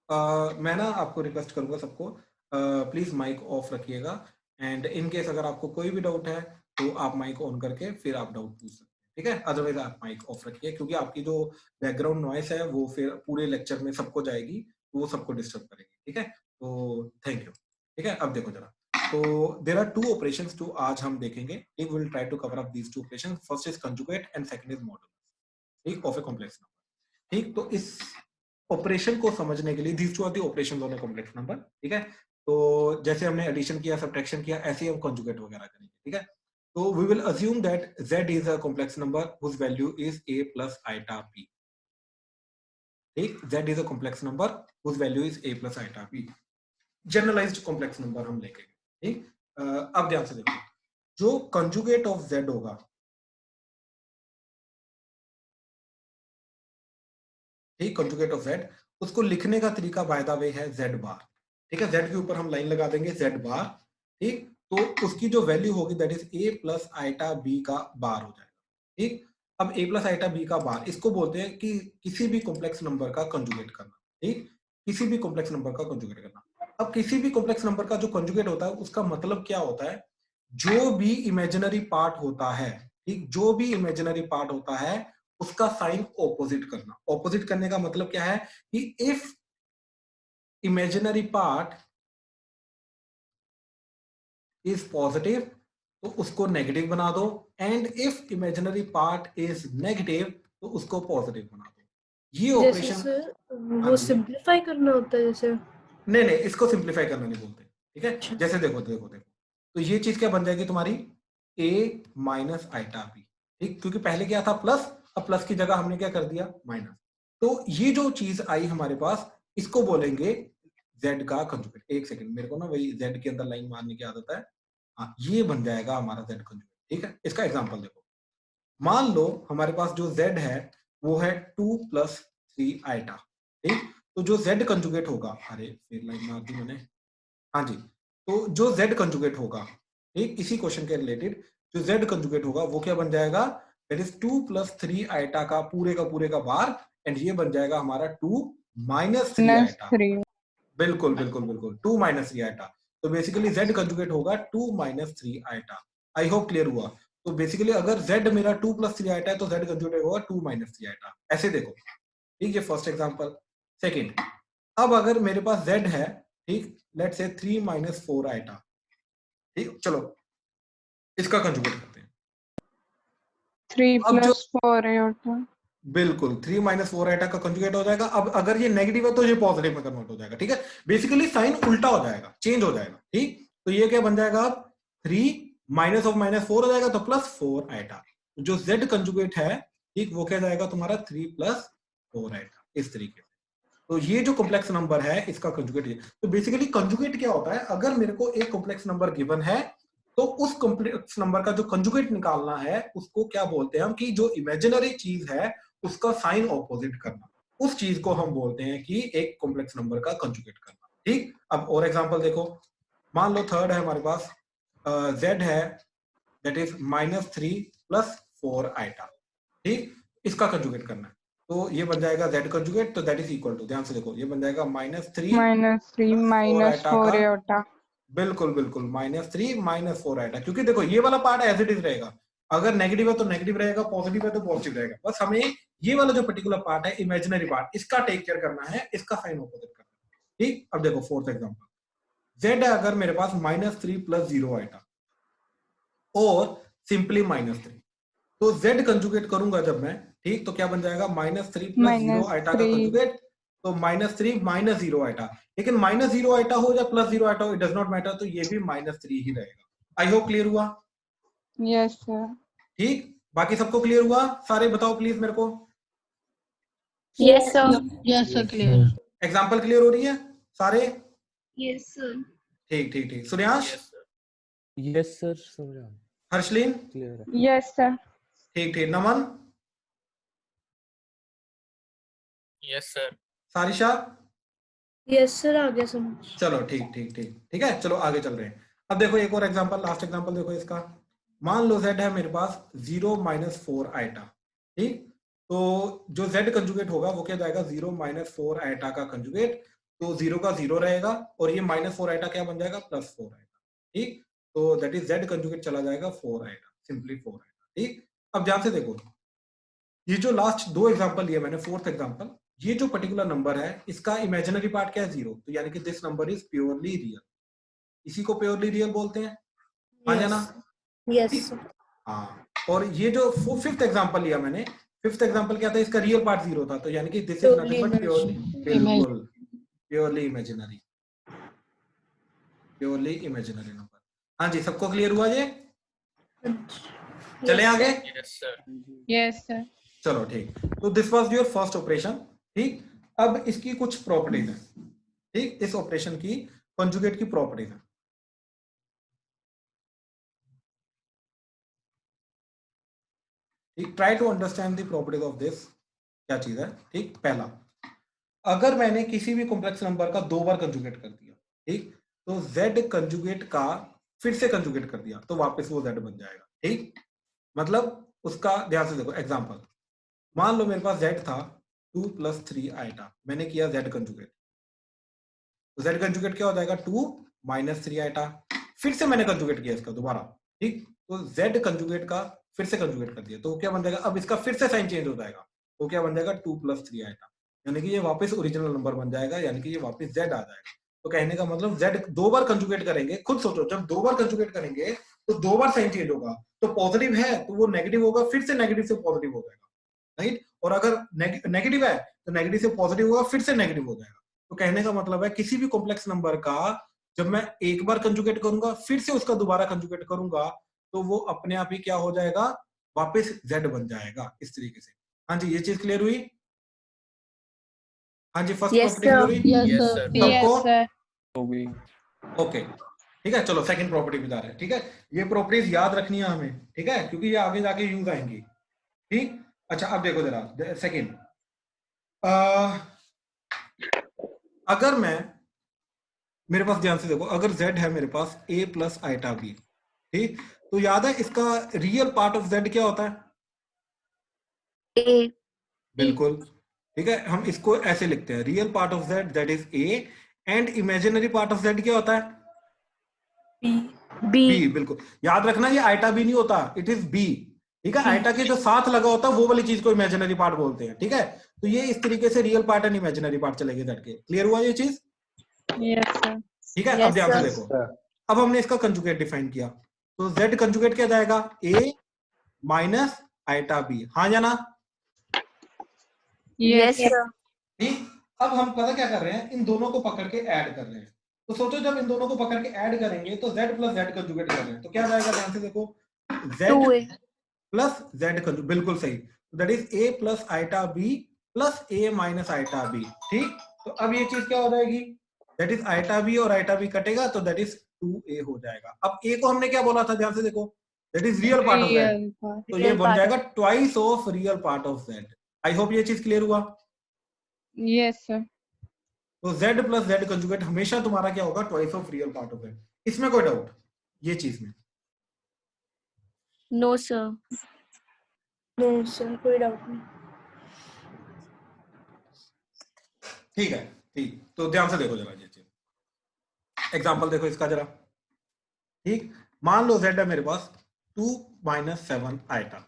S1: मैं ना आपको रिक्वेस्ट करूंगा सबको प्लीज माइक ऑफ रखिएगा एंड इन केस अगर आपको कोई भी डाउट है तो आप माइक ऑन करके फिर आप डाउट पूछ सकते हैं। ठीक है, अदरवाइज आप माइक ऑफ रखिए क्योंकि आपकी जो बैकग्राउंड नॉइस है वो फिर पूरे लेक्चर में सबको जाएगी, तो वो सबको डिस्टर्ब करेगी। ठीक है, तो थैंक यू। ठीक है, अब देखो जरा, तो देयर आर 2 ऑपरेशंस जो आज हम देखेंगे। ठीक, we will try to cover up these 2 operations. First is conjugate and second is modulus, ठीक, ऑफ ए कॉम्प्लेक्स नंबर। ठीक, तो इस ऑपरेशन को समझने के लिए these 2 are the operations on a complex number. ठीक है, तो जैसे हमने एडिशन किया, सब्ट्रैक्शन किया, ऐसे ही हम कंजुगेट वगैरह करेंगे। ठीक है, तो we will assume that z is a complex number whose value is a plus iota p। ठीक, z is a complex number whose value is a plus iota p। Generalized complex number हम लेंगे। ठीक, अब ध्यान से देखो, जो कंजुगेट ऑफ z होगा, ठीक, कंजुगेट ऑफ z, उसको लिखने का तरीका बाय द वे है z बार। ठीक है, z के ऊपर हम लाइन लगा देंगे z बार। ठीक, तो उसकी जो वैल्यू होगी that is a plus iota b का बार हो जाएगा। ठीक, अब a प्लस आइटा b का बार, इसको बोलते हैं कि किसी भी कॉम्प्लेक्स नंबर का कंजुगेट करना। ठीक, किसी भी कॉम्प्लेक्स नंबर का कंजुगेट करना। अब किसी भी कॉम्प्लेक्स नंबर का जो कंजुगेट होता है उसका मतलब क्या होता है, जो भी इमेजिनरी पार्ट होता है, ठीक, जो भी इमेजिनरी पार्ट होता है उसका साइन ऑपोजिट करना। ऑपोजिट करने का मतलब क्या है कि if imaginary part is positive तो उसको नेगेटिव बना दो and if imaginary part is negative तो उसको पॉजिटिव बना दो। ये
S2: जैसे
S1: ऑपरेशन,
S2: सर
S1: हाँ
S2: वो
S1: जी,
S2: सिंपलीफाई करना होता है जैसे।
S1: नहीं नहीं, इसको सिंप्लीफाई करना नहीं बोलते। ठीक है,
S2: अच्छा।
S1: जैसे देखो देखो देखो, तो ये चीज क्या बन जाएगी तुम्हारी, a माइनस आइटा b। ठीक, क्योंकि पहले क्या था प्लस, अब प्लस की जगह हमने क्या कर दिया माइनस। तो ये जो चीज आई हमारे पास, इसको बोलेंगे z का कंजुगेट। एक सेकंड, मेरे को ना वही z के अंदर लाइन मारने की आदत है। हाँ, ये बन जाएगा हमारा z कंजुगेट। ठीक है, इसका एग्जांपल देखो, मान लो हमारे पास जो z है वो है 2 प्लस 3 आइटा। ठीक, तो जो z कंजुगेट होगा, अरे फिर लाइन मार दी मैंने, हाँ जी, तो जो z कंजुगेट होगा, ठीक, इसी क्वेश्चन के रिलेटेड जो z कंजुगेट होगा वो क्या बन जाएगा, दैट इज 2 प्लस 3 आइटा का पूरे का बार एंड ये बन जाएगा हमारा 2 माइनस 3 आइटा। बिल्कुल बिल्कुल बिल्कुल, 2 माइनस 3 आइटा। तो बेसिकली z कंजुगेट होगा 2 minus 3 iota. I hope clear हुआ। तो बेसिकली अगर z मेरा 2 प्लस 3 आइटा है तो z कंजुगेट होगा 2 माइनस 3 आइटा। ऐसे देखो, ठीक है, फर्स्ट एग्जांपल। सेकंड, अब अगर मेरे पास z है, ठीक, लेट्स से 3 माइनस 4 आइटा। ठीक, चलो इसका कंजुगेट करते हैं।
S3: 3
S1: अब जो
S3: plus 4 आइटा।
S1: बिल्कुल 3 माइनस 4 आइटा का कंजुगेट हो जाएगा। अब अगर ये नेगेटिव है तो ये पॉजिटिव में कन्वर्ट हो जाएगा। ठीक है, बेसिकली साइन उल्टा हो जाएगा, चेंज हो जाएगा। ठीक, तो ये क्या बन जाएगा, अब 3 माइनस ऑफ माइनस 4 हो जाएगा तो प्लस 4 आइटा। जो z कंजुगेट है, ठीक, वो क्या जाएगा तुम्हारा 3 प्लस 4 आइटा, इस तरीके से। तो ये जो कॉम्प्लेक्स नंबर है इसका कंजुगेट ये। तो बेसिकली कंजुगेट क्या होता है, अगर मेरे को एक कॉम्प्लेक्स नंबर गिवन है तो उस कॉम्प्लेक्स नंबर का जो कंजुगेट निकालना है उसको क्या बोलते हैं हम, कि जो इमेजिनरी चीज है उसका साइन ऑपोजिट करना, उस चीज को हम बोलते हैं कि एक कॉम्प्लेक्स नंबर का कंजुगेट करना। ठीक, अब और एग्जांपल देखो, मान लो थर्ड है हमारे पास, z है दैट इज -3 + 4 आइटा। ठीक, इसका कंजुगेट करना है, तो ये बन जाएगा z कंजुगेट, तो दैट इज इक्वल टू, ध्यान से देखो, ये बन जाएगा -3
S3: -3
S1: + 4 आइटा
S3: -4
S1: का,
S3: आयोटा।
S1: बिल्कुल बिल्कुल, -3 - 4 आइटा, क्योंकि देखो ये वाला पार्ट एज इट इज रहेगा, अगर नेगेटिव है तो नेगेटिव रहेगा, पॉजिटिव है तो पॉजिटिव रहेगा, बस हमें ये वाला जो पर्टिकुलर पार्ट है इमेजिनरी पार्ट, इसका टेक केयर करना है, इसका साइन ऑपोजिट करना है। ठीक, अब देखो फोर्थ एग्जांपल, z है अगर मेरे पास -3 + 0 आइटा और सिंपली -3, तो z कंजुगेट करूंगा जब मैं, ठीक, तो क्या बन जाएगा, -3 + 0 आइटा का
S3: -3
S1: कंजुगेट, तो -3 - 0 आइटा, लेकिन -0 आइटा हो या +0 आइटा हो, इट डज नॉट मैटर, तो ये भी -3 ही रहेगा। आई होप क्लियर हुआ।
S3: Yes sir.
S1: ठीक, बाकी सबको क्लियर हुआ, सारे बताओ प्लीज मेरे को,
S6: Yes, sir.
S3: Yes sir clear.
S1: Example clear हो रही है सारे?
S6: Yes, sir.
S1: ठीक ठीक ठीक, सूर्यांश,
S4: यस सर, समझा,
S1: हर्षलीन,
S4: क्लियर है।
S3: Yes sir.
S1: ठीक ठीक, नमन,
S7: yes sir.
S1: Sarisha,
S2: yes sir, आ गया समझ।
S1: चलो ठीक ठीक ठीक ठीक है, चलो आगे चल रहे हैं। अब देखो एक और एग्जांपल, लास्ट एग्जांपल देखो इसका, मान लो z है मेरे पास 0 - 4 आइटा। ठीक, तो जो z कंजुगेट होगा वो क्या जाएगा, 0 - 4 आइटा का कंजुगेट, तो 0 का 0 रहेगा और ये -4 आइटा क्या बन जाएगा, +4 आइटा। ठीक, तो दैट इज z कंजुगेट चला जाएगा 4 आइटा, सिंपली 4 आइटा। ठीक, अब ध्यान से देखो, ये जो लास्ट दो एग्जांपल लिए मैंने, फोर्थ एग्जांपल, ये जो पर्टिकुलर नंबर है इसका इमेजिनरी पार्ट क्या है, 0, तो यानी कि this number is purely real, इसी को प्योरली रियल बोलते हैं, हाँ जाना।
S2: Yes sir.
S1: हाँ, और ये जो फिफ्थ एग्जांपल लिया मैंने, फिफ्थ एग्जांपल क्या था, इसका रियल पार्ट 0 था, तो यानी कि this is nothing but purely, बिल्कुल purely imaginary, purely imaginary number. हाँ जी, सबको क्लियर हुआ ये? चले आगे।
S7: Yes sir.
S3: Yes sir.
S1: चलो ठीक, तो this was your first operation. ठीक, अब इसकी कुछ प्रॉपर्टीज हैं। ठीक, इस ऑपरेशन की कंजुगेट की प्रॉपर्टीज है। ठीक, try to understand the properties of this, क्या चीज है। ठीक, पहला, अगर मैंने किसी भी कॉम्प्लेक्स नंबर का 2 बार कंजुगेट कर दिया, ठीक, तो z कंजुगेट का फिर से कंजुगेट कर दिया तो वापस वो z बन जाएगा। ठीक, मतलब उसका ध्यान से देखो, एग्जांपल, मान लो मेरे पास z था 2 + 3 आइटा, मैंने किया z कंजुगेट, तो z कंजुगेट क्या हो जाएगा, 2 - 3 आइटा, फिर से मैंने कंजुगेट किया इसका दोबारा। ठीक, तो z कंजुगेट का फिर से कंजुगेट कर दिया, तो क्या बन जाएगा, अब इसका फिर से साइन चेंज हो जाएगा, तो क्या बन जाएगा, 2 + 3 आइटा, यानी कि ये वापस ओरिजिनल नंबर बन जाएगा, यानी कि ये वापस z आ जाएगा। तो कहने का मतलब z 2 बार कंजुगेट करेंगे, खुद सोचो, जब 2 बार कंजुगेट करेंगे तो 2 बार साइन चेंज होगा, तो पॉजिटिव है तो वो नेगेटिव होगा, फिर से नेगेटिव से पॉजिटिव हो जाएगा, राइट, और अगर नेगेटिव है तो नेगेटिव से पॉजिटिव होगा, फिर से नेगेटिव हो जाएगा। तो कहने का मतलब है किसी भी कॉम्प्लेक्स नंबर का जब मैं एक बार कंजुगेट करूंगा फिर से उसका दोबारा कंजुगेट करूंगा तो वो अपने आप ही क्या हो जाएगा, वापस z बन जाएगा, इस तरीके से। हाँ जी, ये चीज क्लियर हुई? हाँ जी, first
S6: Yes,
S1: property clear
S6: sir.
S1: हुई
S7: यस सर।
S1: सबको?
S3: सर।
S4: होगी।
S1: ओके, ठीक है, चलो सेकंड प्रॉपर्टी बता रहे हैं। ठीक है, ये प्रॉपर्टीज याद रखनी है हमें, ठीक है, क्योंकि ये आगे जाके यूज आएंगी। ठीक, अच्छा अब देखो जरा सेकंड, अगर मैं, मेरे पास ध्यान से देखो, अगर z है मेरे पास a + आइटा b, ठीक, तो याद है इसका रियल पार्ट ऑफ z क्या होता है?
S6: A.
S1: बिल्कुल, ठीक है, हम इसको ऐसे लिखते हैं, real part of z that is a, and imaginary part of z क्या होता है?
S6: B.
S1: b, बिल्कुल, याद रखना ये आइटा b नहीं होता, इट इज b। ठीक है, आइटा के जो साथ लगा होता है वो वाली चीज को इमेजिनरी पार्ट बोलते हैं। ठीक है, तो ये इस तरीके से real part and imaginary part चलेंगे z के। क्लियर हुआ ये चीज?
S3: Yes sir.
S1: ठीक है,
S6: Yes,
S1: अब ध्यान से
S6: sir.
S1: देखो, अब हमने इसका कंजुगेट डिफाइन किया, तो z कंजुगेट क्या जाएगा, a - आइटा b, हाँ या ना?
S6: Yes, sir.
S1: ठीक, अब हम पता क्या कर रहे हैं, इन दोनों को पकड़ के ऐड कर रहे हैं, तो सोचो जब इन दोनों को पकड़ के ऐड करेंगे तो z + z कंजुगेट कर रहे हैं, तो क्या जाएगा, ध्यान से देखो, z
S6: 2A.
S1: + z कंजुगेट, बिल्कुल सही, that is a + iota b + a - iota b। ठीक, तो अब ये चीज क्या हो जाएगी, दैट इज आइटा b और आइटा b कटेगा, तो दैट इज 2a हो जाएगा। अब a को हमने क्या बोला था, ध्यान से देखो, that is real part of z,
S3: Real part.
S1: तो ये बन जाएगा twice of real part of z। I hope ये चीज क्लियर हुआ।
S3: Yes, sir.
S1: तो z प्लस z कंजुगेट हमेशा तुम्हारा क्या होगा, twice of real part of z। इसमें कोई डाउट ये चीज में?
S6: No, sir.
S2: नो सर, कोई डाउट नहीं।
S1: ठीक है, ठीक, तो ध्यान से देखो जरा ये चीज। एग्जांपल देखो इसका जरा। ठीक, मान लो z है मेरे पास 2 - 7 आइटा।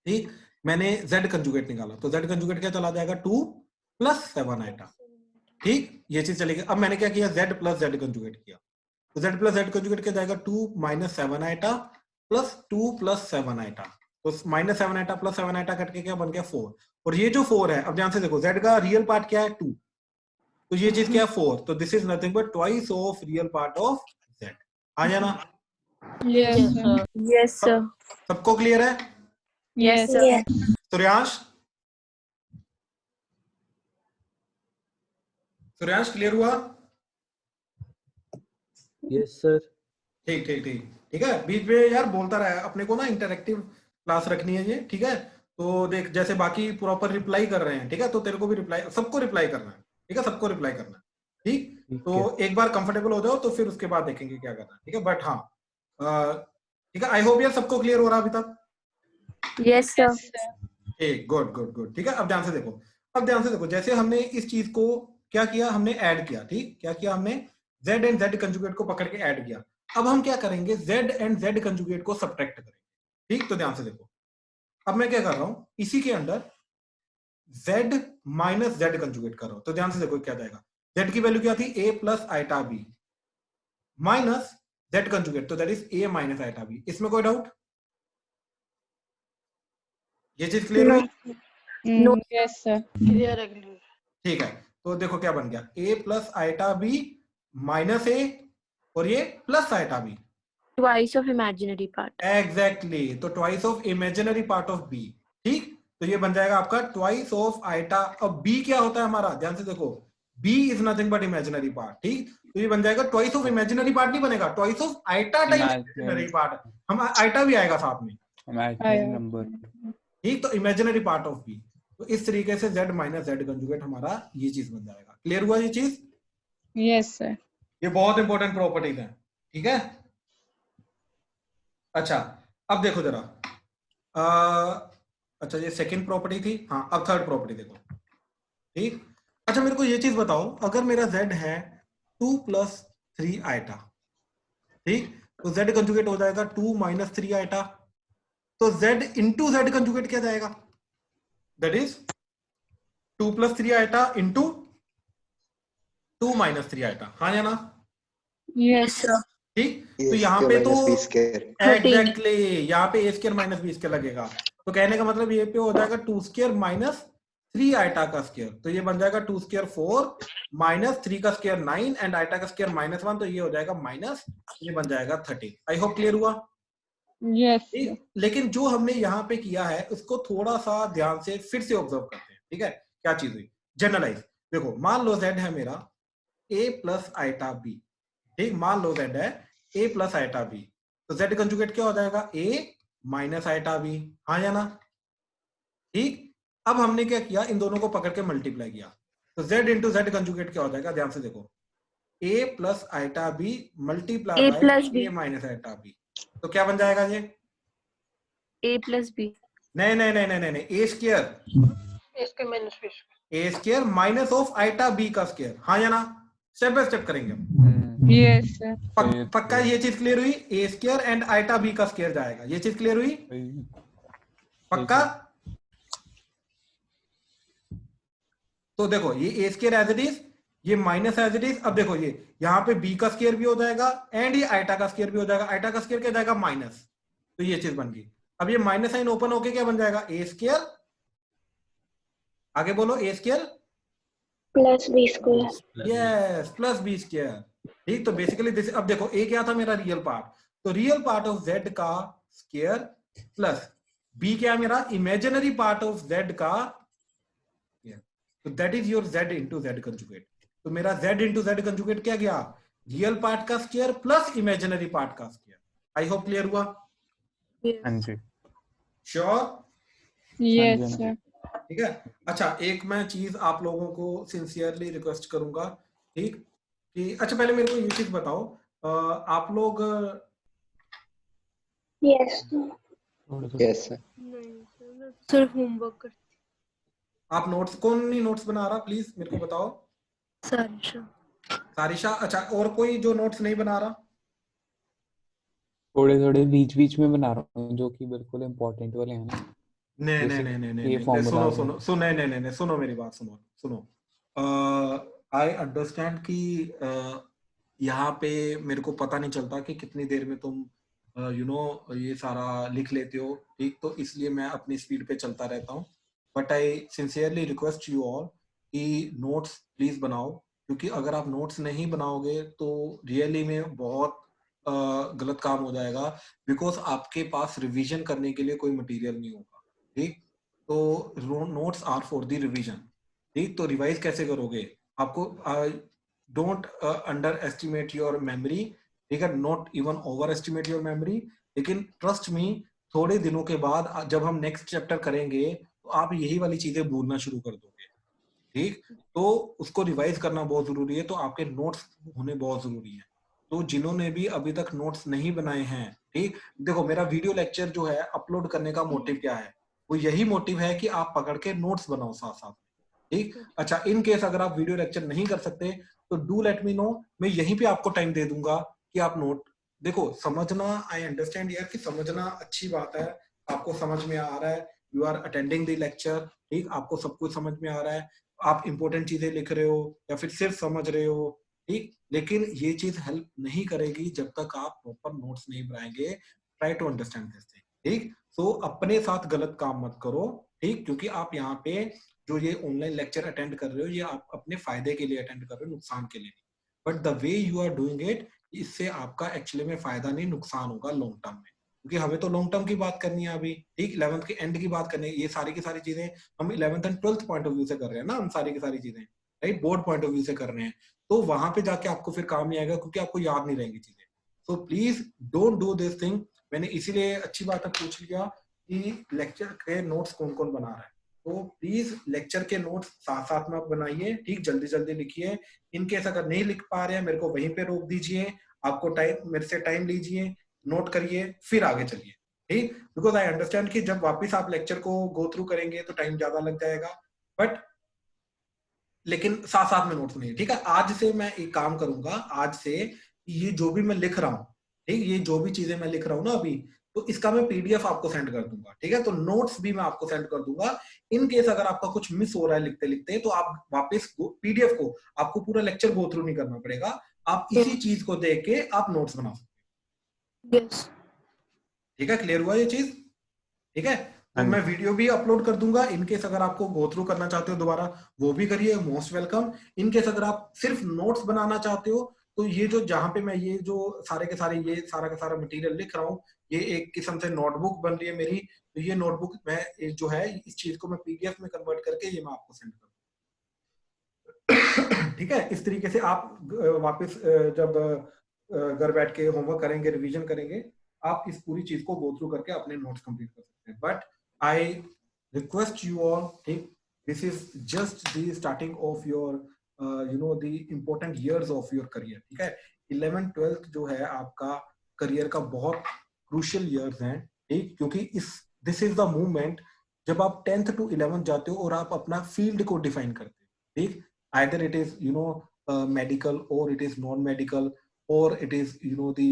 S1: ठीक, मैंने z कंजुगेट निकाला, तो z कंजुगेट क्या चला जाएगा, 2 + 7 आइटा। ठीक, ये चीज चलेगी। अब मैंने क्या किया, z प्लस z कंजुगेट किया, तो z प्लस z कंजुगेट क्या जाएगा, 2 - 7 आइटा प्लस 2 + 7 आइटा। तो -7 आइटा प्लस 7 आइटा कट के क्या बन गया, 4। और ये जो 4 है, अब ध्यान से देखो, z का रियल पार्ट क्या है, 2, तो ये चीज क्या है, 4। तो this is nothing but twice of real part of z। आ जाना।
S3: Yes, sir.
S6: Yes, sir.
S1: सबको क्लियर है?
S3: Yes, sir.
S6: Yes.
S1: Suryansh, Suryansh clear हुआ?
S4: Yes sir.
S1: ठीक ठीक ठीक ठीक है। बीच में यार बोलता रहा, अपने को ना इंटरेक्टिव क्लास रखनी है ये, ठीक है। तो देख, जैसे बाकी प्रॉपर रिप्लाई कर रहे हैं, ठीक है, तो तेरे को भी रिप्लाई, सबको रिप्लाई करना है, ठीक है, सबको रिप्लाई करना है। ठीक, तो एक बार कंफर्टेबल हो जाओ तो फिर उसके बाद देखेंगे क्या करना है, ठीक है। बट हाँ, ठीक है, आई होप यार सबको क्लियर हो रहा अभी तक।
S6: Yes, sir.
S1: ठीक, गुड गुड गुड, ठीक है। अब ध्यान से देखो, अब ध्यान से देखो, जैसे हमने इस चीज को क्या किया, हमने ऐड किया। ठीक, क्या किया हमने, z एंड z कंजुगेट को पकड़ के ऐड किया। अब हम क्या करेंगे, z एंड z कंजुगेट को सब्ट्रैक्ट करेंगे। ठीक, तो ध्यान से देखो, अब मैं क्या कर रहा हूं, इसी के अंदर z - z कंजुगेट कर रहा हूं। तो ध्यान से देखो क्या जाएगा, z की वैल्यू क्या थी, a + iota b minus z conjugate, तो that is a - iota b। इसमें कोई डाउट? ये चीज क्लियर हुई?
S3: No. Yes, sir.
S1: ठीक है, तो देखो क्या बन गया, a + iota b minus a, और ये plus iota b।
S6: Twice of imaginary part.
S1: Exactly, तो twice of imaginary part of b। ठीक, तो ये बन जाएगा आपका ट्वाइस ऑफ आइटा। अब b क्या होता है हमारा, ध्यान से देखो, b is nothing but imaginary part. ठीक, तो ये बन जाएगा ट्वाइस ऑफ इमेजिनरी पार्ट, नहीं बनेगा, twice of iota times imaginary part. हम आइटा भी आएगा साथ में,
S3: आया।
S4: नंबर।
S1: ठीक, तो इमेजिनरी पार्ट ऑफ b। तो इस तरीके से z - z कंजुगेट हमारा ये चीज बन जाएगा। क्लियर हुआ ये चीज?
S3: Yes, sir.
S1: ये बहुत इंपॉर्टेंट प्रॉपर्टीज हैं, ठीक है। अच्छा, अब देखो जरा, अच्छा ये सेकंड प्रॉपर्टी थी, हाँ, अब थर्ड प्रॉपर्टी देखो। ठीक, अच्छा मेरे को ये चीज बताओ, अगर मेरा z है 2 + 3 आइटा, ठीक, तो z कंजुगेट हो जाएगा 2 - 3 आइटा, तो z इंटू z कंजुगेट क्या जाएगा, that is 2 + 3 iota into 2 - 3 iota. हाँ या ना?
S6: Yes, sir.
S1: ठीक, तो
S5: Yes,
S1: यहाँ
S5: square
S1: पे तो
S5: minus b square.
S1: एग्जैक्टली यहाँ पे a² - b² लगेगा। तो कहने का मतलब ये पे हो जाएगा 2² - 3 आइटा का स्क्वायर, तो ये बन जाएगा 2² 4 - 3 का स्क्वायर 9 एंड आइटा का स्क्वायर -1, तो ये हो जाएगा माइनस, ये बन जाएगा 30। आई होप क्लियर हुआ?
S3: Yes, sir.
S1: लेकिन जो हमने यहाँ पे किया है उसको थोड़ा सा ध्यान से फिर से ऑब्जर्व करते हैं, ठीक है। क्या चीज हुई, जनरलाइज देखो, मान लो z है मेरा a + आइटा b। ठीक, मान लो z है a + आइटा b, तो z कंजुगेट क्या हो जाएगा, a - आइटा b। हाँ या ना? ठीक, अब हमने क्या किया, इन दोनों को पकड़ के मल्टीप्लाई किया, तो z × z कंजुगेट क्या हो जाएगा, ध्यान से देखो, a + iota b multiply
S6: A
S1: by
S6: plus B.
S1: a - iota b, तो क्या बन जाएगा ये,
S6: A plus B.
S1: नहीं नहीं नहीं नहीं नहीं, a² minus of iota b का स्क्वायर। हाँ या ना? स्टेप बाय स्टेप करेंगे हम।
S3: Yes, sir.
S1: पक्का ये चीज क्लियर हुई, a² एंड आइटा b का स्क्वायर जाएगा, ये चीज क्लियर हुई पक्का? तो देखो ये a² एज इट इज, ये माइनस एज इट इज। अब देखो ये यहाँ पे b का स्क्वायर भी हो जाएगा एंड ये आइटा का स्क्वायर भी हो जाएगा, आइटा का स्क्वायर क्या जाएगा, माइनस, तो ये चीज बन गई। अब ये माइनस साइन ओपन होके क्या बन जाएगा, a², आगे बोलो, a²
S6: Plus B square.
S1: Yes plus b²। ठीक, तो बेसिकली दिस, अब देखो a क्या था मेरा, रियल पार्ट, तो रियल पार्ट ऑफ z का स्क्वायर प्लस b क्या है मेरा, इमेजिनरी पार्ट ऑफ z का, तो that is your z × z conjugate. तो मेरा z × z कंजुगेट क्या गया, रियल पार्ट का स्क्वायर प्लस इमेजिनरी पार्ट का स्क्वायर। आई होप क्लियर हुआ।
S8: हाँ
S2: Yes.
S8: जी,
S1: श्योर?
S3: Yes,
S8: हाँ जी।
S3: sir.
S1: ठीक है। अच्छा, एक मैं चीज आप लोगों को सिंसियरली रिक्वेस्ट करूंगा, ठीक, कि अच्छा पहले मेरे को ये चीज बताओ, आप लोग
S6: Yes, sir.
S8: थोड़ा सा
S5: Yes, sir.
S2: नहीं sir, मैं सिर्फ होमवर्क करती
S1: आप नोट्स, कौन नहीं नोट्स बना रहा प्लीज मेरे को बताओ।
S2: सारिशा।
S1: सारिशा, अच्छा, और कोई जो नोट्स नहीं बना रहा?
S8: थोड़े थोड़े बीच बीच में बना रहा हूँ, जो कि बिल्कुल इम्पोर्टेंट वाले हैं ना,
S1: नहीं नहीं
S8: जैसे
S1: नहीं नहीं नहीं
S8: ये
S1: नहीं,
S8: फॉर्मूला
S1: सुनो
S8: हो
S1: सुनो
S8: गया।
S1: सुनो, नहीं नहीं नहीं नहीं, सुनो मेरी बात, सुनो सुनो। आई अंडरस्टैंड कि यहाँ पे मेरे को पता नहीं चलता कि कितनी देर में तुम ये सारा लिख लेते हो, ठीक, तो इसलिए मैं अपनी स्पीड पे चलता रहता हूँ। But I sincerely request you all कि नोट्स प्लीज बनाओ, क्योंकि अगर आप नोट्स नहीं बनाओगे तो रियली में बहुत गलत काम हो जाएगा, बिकॉज आपके पास रिवीजन करने के लिए कोई मटेरियल नहीं होगा, ठीक। तो notes are for the revision, ठीक। तो रिवाइज कैसे करोगे? आपको don't underestimate your memory, ठीक है, not even overestimate your memory, लेकिन ट्रस्ट मी, थोड़े दिनों के बाद जब हम नेक्स्ट चैप्टर करेंगे तो आप यही वाली चीजें भूलना शुरू कर दोगे, ठीक। तो उसको रिवाइज करना बहुत जरूरी है, तो आपके नोट्स होने बहुत जरूरी है। तो जिन्होंने भी अभी तक नोट्स नहीं बनाए हैं, ठीक, देखो मेरा वीडियो लेक्चर जो है अपलोड करने का मोटिव क्या है? वो यही मोटिव है कि आप पकड़ के नोट्स बनाओ साथ साथ, ठीक। अच्छा, इन केस अगर आप वीडियो लेक्चर नहीं कर सकते तो डू लेट मी नो, मैं यहीं पे आपको टाइम दे दूंगा कि आप नोट देखो। समझना, आई अंडरस्टैंड यार कि समझना अच्छी बात है, आपको समझ में आ रहा है, you are attending the lecture, ठीक, आपको सब कुछ समझ में आ रहा है, आप इंपॉर्टेंट चीजें लिख रहे हो या फिर सिर्फ समझ रहे हो, ठीक। लेकिन ये चीज हेल्प नहीं करेगी जब तक आप प्रॉपर नोट्स नहीं बनाएंगे। Try to understand this thing, ठीक। सो अपने साथ गलत काम मत करो, ठीक, क्योंकि आप यहाँ पे जो ये ऑनलाइन लेक्चर अटेंड कर रहे हो, ये आप अपने फायदे के लिए अटेंड कर रहे हो, नुकसान के लिए नहीं। But the way you are doing it, इससे आपका एक्चुअली में फायदा नहीं, नुकसान होगा लॉन्ग टर्म में, क्योंकि हमें तो लॉन्ग टर्म की बात करनी है अभी, ठीक, 11th के एंड की बात करनी है। ये सारी की सारी चीजें हम 11th and 12th point of view से कर रहे हैं ना, हम सारी की सारी चीजें, right, board point of view से कर रहे हैं, तो वहां पे जाके आपको फिर काम नहीं आएगा, क्योंकि आपको याद नहीं रहेंगी चीजें। So please don't do this thing. मैंने इसीलिए अच्छी बात है पूछ लिया कि लेक्चर के नोट्स कौन कौन बना रहा है, तो प्लीज लेक्चर के नोट्स साथ साथ में आप बनाइए, ठीक, जल्दी जल्दी लिखिए। इनकेस अगर नहीं लिख पा रहे हैं, मेरे को वहीं पे रोक दीजिए, आपको टाइम, मेरे से टाइम लीजिए, नोट करिए, फिर आगे चलिए, ठीक। बिकॉज आई अंडरस्टैंड कि जब वापस आप लेक्चर को गो थ्रू करेंगे तो टाइम ज्यादा लग जाएगा, बट लेकिन साथ साथ में नोट्स नहीं, ठीक है। आज से मैं एक काम करूंगा, आज से ये जो भी मैं लिख रहा हूँ, ठीक, ये जो भी चीजें मैं लिख रहा हूँ ना अभी, तो इसका मैं पीडीएफ आपको सेंड कर दूंगा, ठीक है। तो नोट्स भी मैं आपको सेंड कर दूंगा। इन केस अगर आपका कुछ मिस हो रहा है लिखते लिखते, तो आप वापस पीडीएफ को, आपको पूरा लेक्चर गो थ्रू नहीं करना पड़ेगा, आप इसी चीज को देख के आप नोट्स बना सकते हैं,
S2: Yes.
S1: ठीक है। क्लियर हुआ ये चीज? ठीक है। तो मैं वीडियो भी अपलोड कर दूंगा, इनकेस अगर आपको गो थ्रू करना चाहते हो दोबारा, वो भी करिए, मोस्ट वेलकम। इनकेस अगर आप सिर्फ नोट्स बनाना चाहते हो, तो ये जो जहां पे मैं ये जो सारे के सारे ये सारा का सारा मटेरियल लिख रहा हूँ, ये एक किस्म से नोटबुक बन रही है मेरी। तो ये नोटबुक मैं जो है, इस चीज को मैं पीडीएफ में कन्वर्ट करके ये मैं आपको सेंड कर दूंगा, ठीक है। इस तरीके से आप वापस जब घर बैठ के होमवर्क करेंगे, रिवीजन करेंगे, आप इस पूरी चीज को गो थ्रू करके अपने नोट्स कंप्लीट कर सकते हैं। But I request you all, ठीक, this is just the starting of your the important years of your career, ठीक है। 11th 12th जो है आपका करियर का बहुत क्रूशियल years हैं, ठीक, क्योंकि this is the moment जब आप 10th to 11th जाते हो और आप अपना फील्ड को डिफाइन करते हो, ठीक। either it is medical or it is non medical or it is the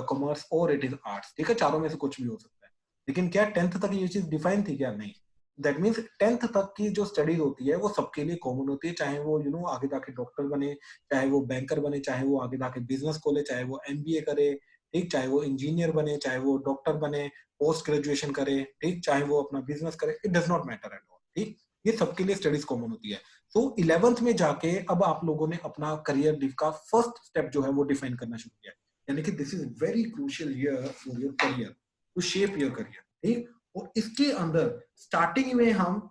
S1: commerce or it is arts, ठीक है, चारों में से कुछ भी हो सकता है। लेकिन क्या 10th तक ये चीज डिफाइन थी क्या? नहीं। दैट मीन्स 10th तक की जो स्टडीज होती है वो सबके लिए कॉमन होती है, चाहे वो आगे जाके डॉक्टर बने, चाहे वो बैंकर बने, चाहे वो आगे जाके बिजनेस खोले, चाहे वो एमबीए करे, ठीक, चाहे वो इंजीनियर बने, चाहे वो डॉक्टर बने, पोस्ट ग्रेजुएशन करे, ठीक, चाहे वो अपना बिजनेस करे, it does not matter at all, ठीक। ये सबके लिए स्टडीज कॉमन होती है। तो 11th में जाके अब आप लोगों ने अपना करियर का फर्स्ट स्टेप जो है वो डिफाइन करना शुरू किया, यानी कि this is very crucial year for your career, to shape your career, ठीक। और इसके अंदर स्टार्टिंग में हम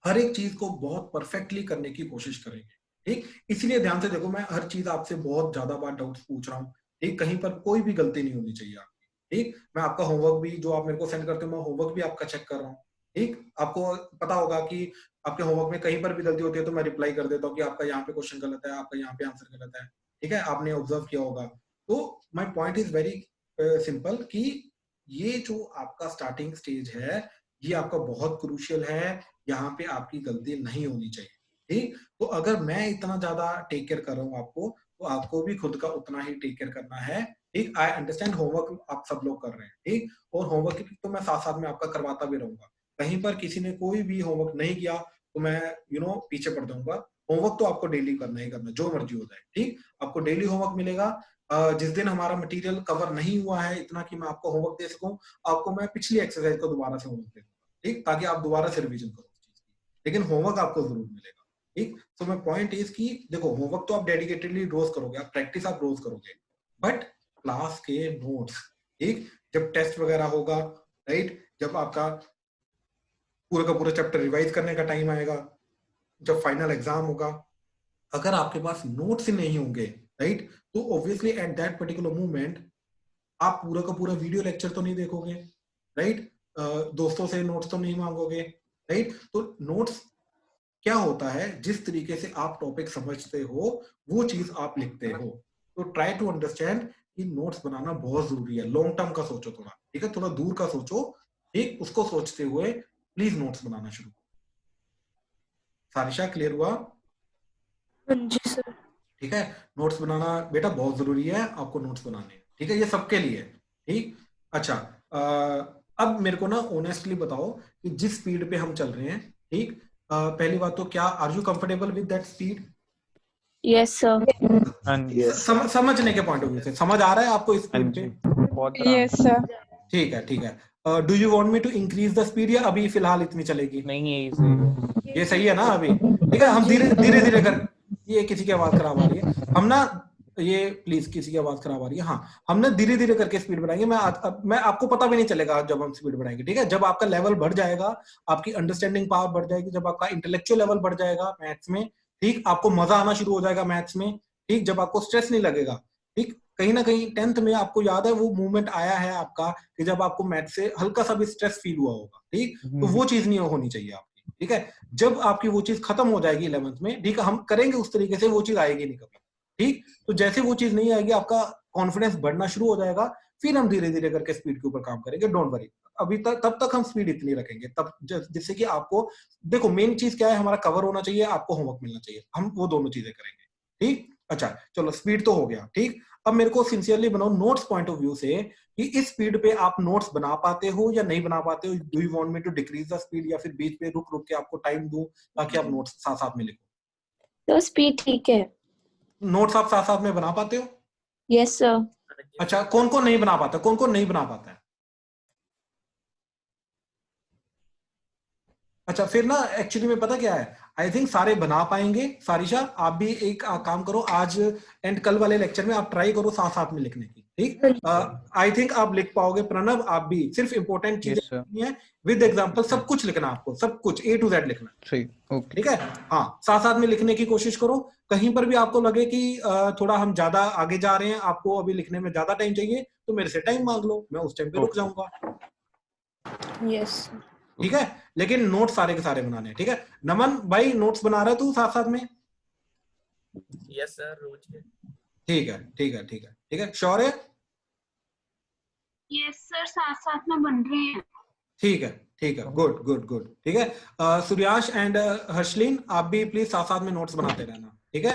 S1: हर एक चीज को बहुत परफेक्टली करने की कोशिश करेंगे, ठीक, इसलिए ध्यान से देखो, मैं हर चीज आपसे बहुत ज्यादा बार डाउट्स पूछ रहा हूँ, ठीक, कहीं पर कोई भी गलती नहीं होनी चाहिए आपकी। ठीक, मैं आपका होमवर्क भी जो आप मेरे को सेंड करते हो, मैं होमवर्क भी आपका चेक कर रहा हूँ। ठीक, आपको पता होगा कि आपके होमवर्क में कहीं पर भी गलती होती है तो मैं रिप्लाई कर देता हूँ कि आपका यहाँ पे क्वेश्चन गलत है, आपका यहाँ पे आंसर गलत है। ठीक है, आपने ऑब्जर्व किया होगा। तो my point is very simple कि ये जो आपका स्टार्टिंग स्टेज है, ये आपका बहुत क्रूशियल है, यहाँ पे आपकी गलती नहीं होनी चाहिए। ठीक, तो अगर मैं इतना ज्यादा टेक केयर कर रहा हूँ आपको, तो आपको भी खुद का उतना ही टेक केयर करना है। ठीक, आई अंडरस्टैंड होमवर्क आप सब लोग कर रहे हैं, ठीक, और होमवर्क तो मैं साथ साथ में आपका करवाता भी रहूंगा। कहीं पर किसी ने कोई भी होमवर्क नहीं किया तो मैं पीछे पड़ जाऊंगा। होमवर्क तो आपको डेली करना ही करना, जो मर्जी हो जाए। ठीक, आपको डेली होमवर्क मिलेगा। जिस दिन हमारा मटेरियल कवर नहीं हुआ है इतना कि मैं आपको होमवर्क दे सकूं, आपको मैं पिछली एक्सरसाइज को दोबारा से होमवर्क दे दूंगा, ठीक, ताकि आप दोबारा से रिवीजन करो उस चीज की, लेकिन होमवर्क आपको जरूर मिलेगा। ठीक, सो माय पॉइंट इज कि देखो, होमवर्क तो आप डेडिकेटेडली रोज करोगे, आप प्रैक्टिस आप रोज करोगे, बट क्लास के नोट्स, ठीक, जब टेस्ट वगैरह होगा, राइट, जब आपका पूरा का पूरा चैप्टर रिवाइज करने का टाइम आएगा, जब फाइनल एग्जाम होगा, अगर आपके पास नोट्स ही नहीं होंगे, राइट, तो obviously at that particular moment आप पूरा का पूरा वीडियो लेक्चर तो नहीं देखोगे, राइट, दोस्तों से नोट्स तो नहीं मांगोगे, राइट। तो नोट्स क्या होता है, जिस तरीके से आप टॉपिक समझते हो वो चीज आप लिखते हो। तो ट्राई टू अंडरस्टैंड कि नोट्स बनाना बहुत जरूरी है। लॉन्ग टर्म का सोचो थोड़ा, ठीक है, थोड़ा दूर का सोचो, ठीक, उसको सोचते हुए प्लीज नोट्स बनाना शुरू। सारिशा, क्लियर हुआ?
S2: हाँ जी सर।
S1: ठीक है, नोट्स बनाना बेटा बहुत जरूरी है, आपको नोट्स बनाने, ठीक है, ये सबके लिए। ठीक, अच्छा, अब मेरे को ना ऑनेस्टली बताओ कि जिस स्पीड पे हम चल रहे हैं, ठीक, पहली बात तो क्या are you comfortable with that speed?
S6: Yes, sir.
S5: Yes, sir.
S1: समझने के पॉइंट ऑफ व्यू से समझ आ रहा है आपको इस स्पीड पे?
S8: बहुत आराम
S3: Yes,
S8: से।
S3: sir.
S1: ठीक है, ठीक है। Do you want me to increase the speed या अभी फिलहाल इतनी चलेगी?
S8: नहीं, यही सही है।
S1: ये सही है ना अभी? ठीक है, हम धीरे धीरे धीरे कर, ये किसी की आवाज खराब आ रही है, हम ना, ये प्लीज किसी की आवाज खराब आ रही है, हाँ, हम ना धीरे धीरे करके स्पीड बढ़ाएंगे। मैं आपको पता भी नहीं चलेगा जब हम स्पीड बढ़ाएंगे, ठीक है। जब आपका लेवल बढ़ जाएगा, आपकी अंडरस्टैंडिंग पावर बढ़ जाएगी, जब आपका इंटेलेक्चुअल लेवल बढ़ जाएगा मैथ्स में, ठीक, आपको मजा आना शुरू हो जाएगा मैथ्स में, ठीक, जब आपको स्ट्रेस नहीं लगेगा, ठीक। कहीं ना कहीं 10th में आपको याद है वो मूवमेंट आया है आपका कि जब आपको मैथ से हल्का सा भी स्ट्रेस फील हुआ होगा, ठीक, तो वो चीज नहीं होनी चाहिए आपकी, ठीक है। जब आपकी वो चीज खत्म हो जाएगी 11th में, ठीक है, हम करेंगे उस तरीके से, वो चीज आएगी नहीं कभी, ठीक। तो जैसे वो चीज नहीं आएगी, आपका कॉन्फिडेंस बढ़ना शुरू हो जाएगा, फिर हम धीरे धीरे करके स्पीड के ऊपर काम करेंगे, डोंट वरी। अभी तक तब तक हम स्पीड इतनी रखेंगे, तब जिससे कि आपको, देखो मेन चीज क्या है, हमारा कवर होना चाहिए, आपको होमवर्क मिलना चाहिए, हम वो दोनों चीजें करेंगे, ठीक। अच्छा चलो, स्पीड तो हो गया, ठीक। अब मेरे को सिंसियरली बनाओ नोट्स पॉइंट ऑफ व्यू से कि इस स्पीड पे आप नोट्स बना पाते हो या नहीं बना पाते हो। Do you want me to decrease the speed या फिर बीच पे रुक रुक के आपको टाइम दूं ताकि आप नोट्स साथ साथ में लिखो?
S6: तो स्पीड ठीक है।
S1: नोट्स आप साथ साथ में बना पाते हो?
S6: Yes, sir.
S1: अच्छा, कौन कौन नहीं बना पाता, कौन कौन नहीं बना पाता है? अच्छा, फिर ना एक्चुअली में पता क्या है, आई थिंक सारे बना पाएंगे। सारिशा, आप भी एक काम करो, आज एंड कल वाले लेक्चर में आप ट्राई करो साथ साथ में लिखने की, ठीक। आई थिंक आप लिख पाओगे। प्रणव, आप भी सिर्फ इंपॉर्टेंट चीजें
S8: Yes, sir.
S1: लिखनी है, विद एग्जांपल, सब कुछ लिखना, आपको सब कुछ A to Z लिखना,
S8: सही, ओके।
S1: ठीक है। हाँ, साथ साथ में लिखने की कोशिश करो। कहीं पर भी आपको लगे कि थोड़ा हम ज्यादा आगे जा रहे हैं, आपको अभी लिखने में ज्यादा टाइम चाहिए, तो मेरे से टाइम मांग लो, मैं उस टाइम पे रुक जाऊंगा,
S2: यस।
S1: ठीक है। लेकिन नोट्स सारे के सारे बनाने हैं, ठीक है। नमन भाई, नोट्स बना रहा है तू साथ साथ में?
S7: यस सर, रोज के।
S1: ठीक है, ठीक है, ठीक है, ठीक है, श्योर है?
S6: Yes, sir. साथ साथ में बन रहे हैं।
S1: ठीक है, ठीक है, गुड गुड गुड, ठीक है। सूर्यांश एंड हर्षलीन, आप भी प्लीज साथ साथ में नोट्स बनाते रहना, ठीक है।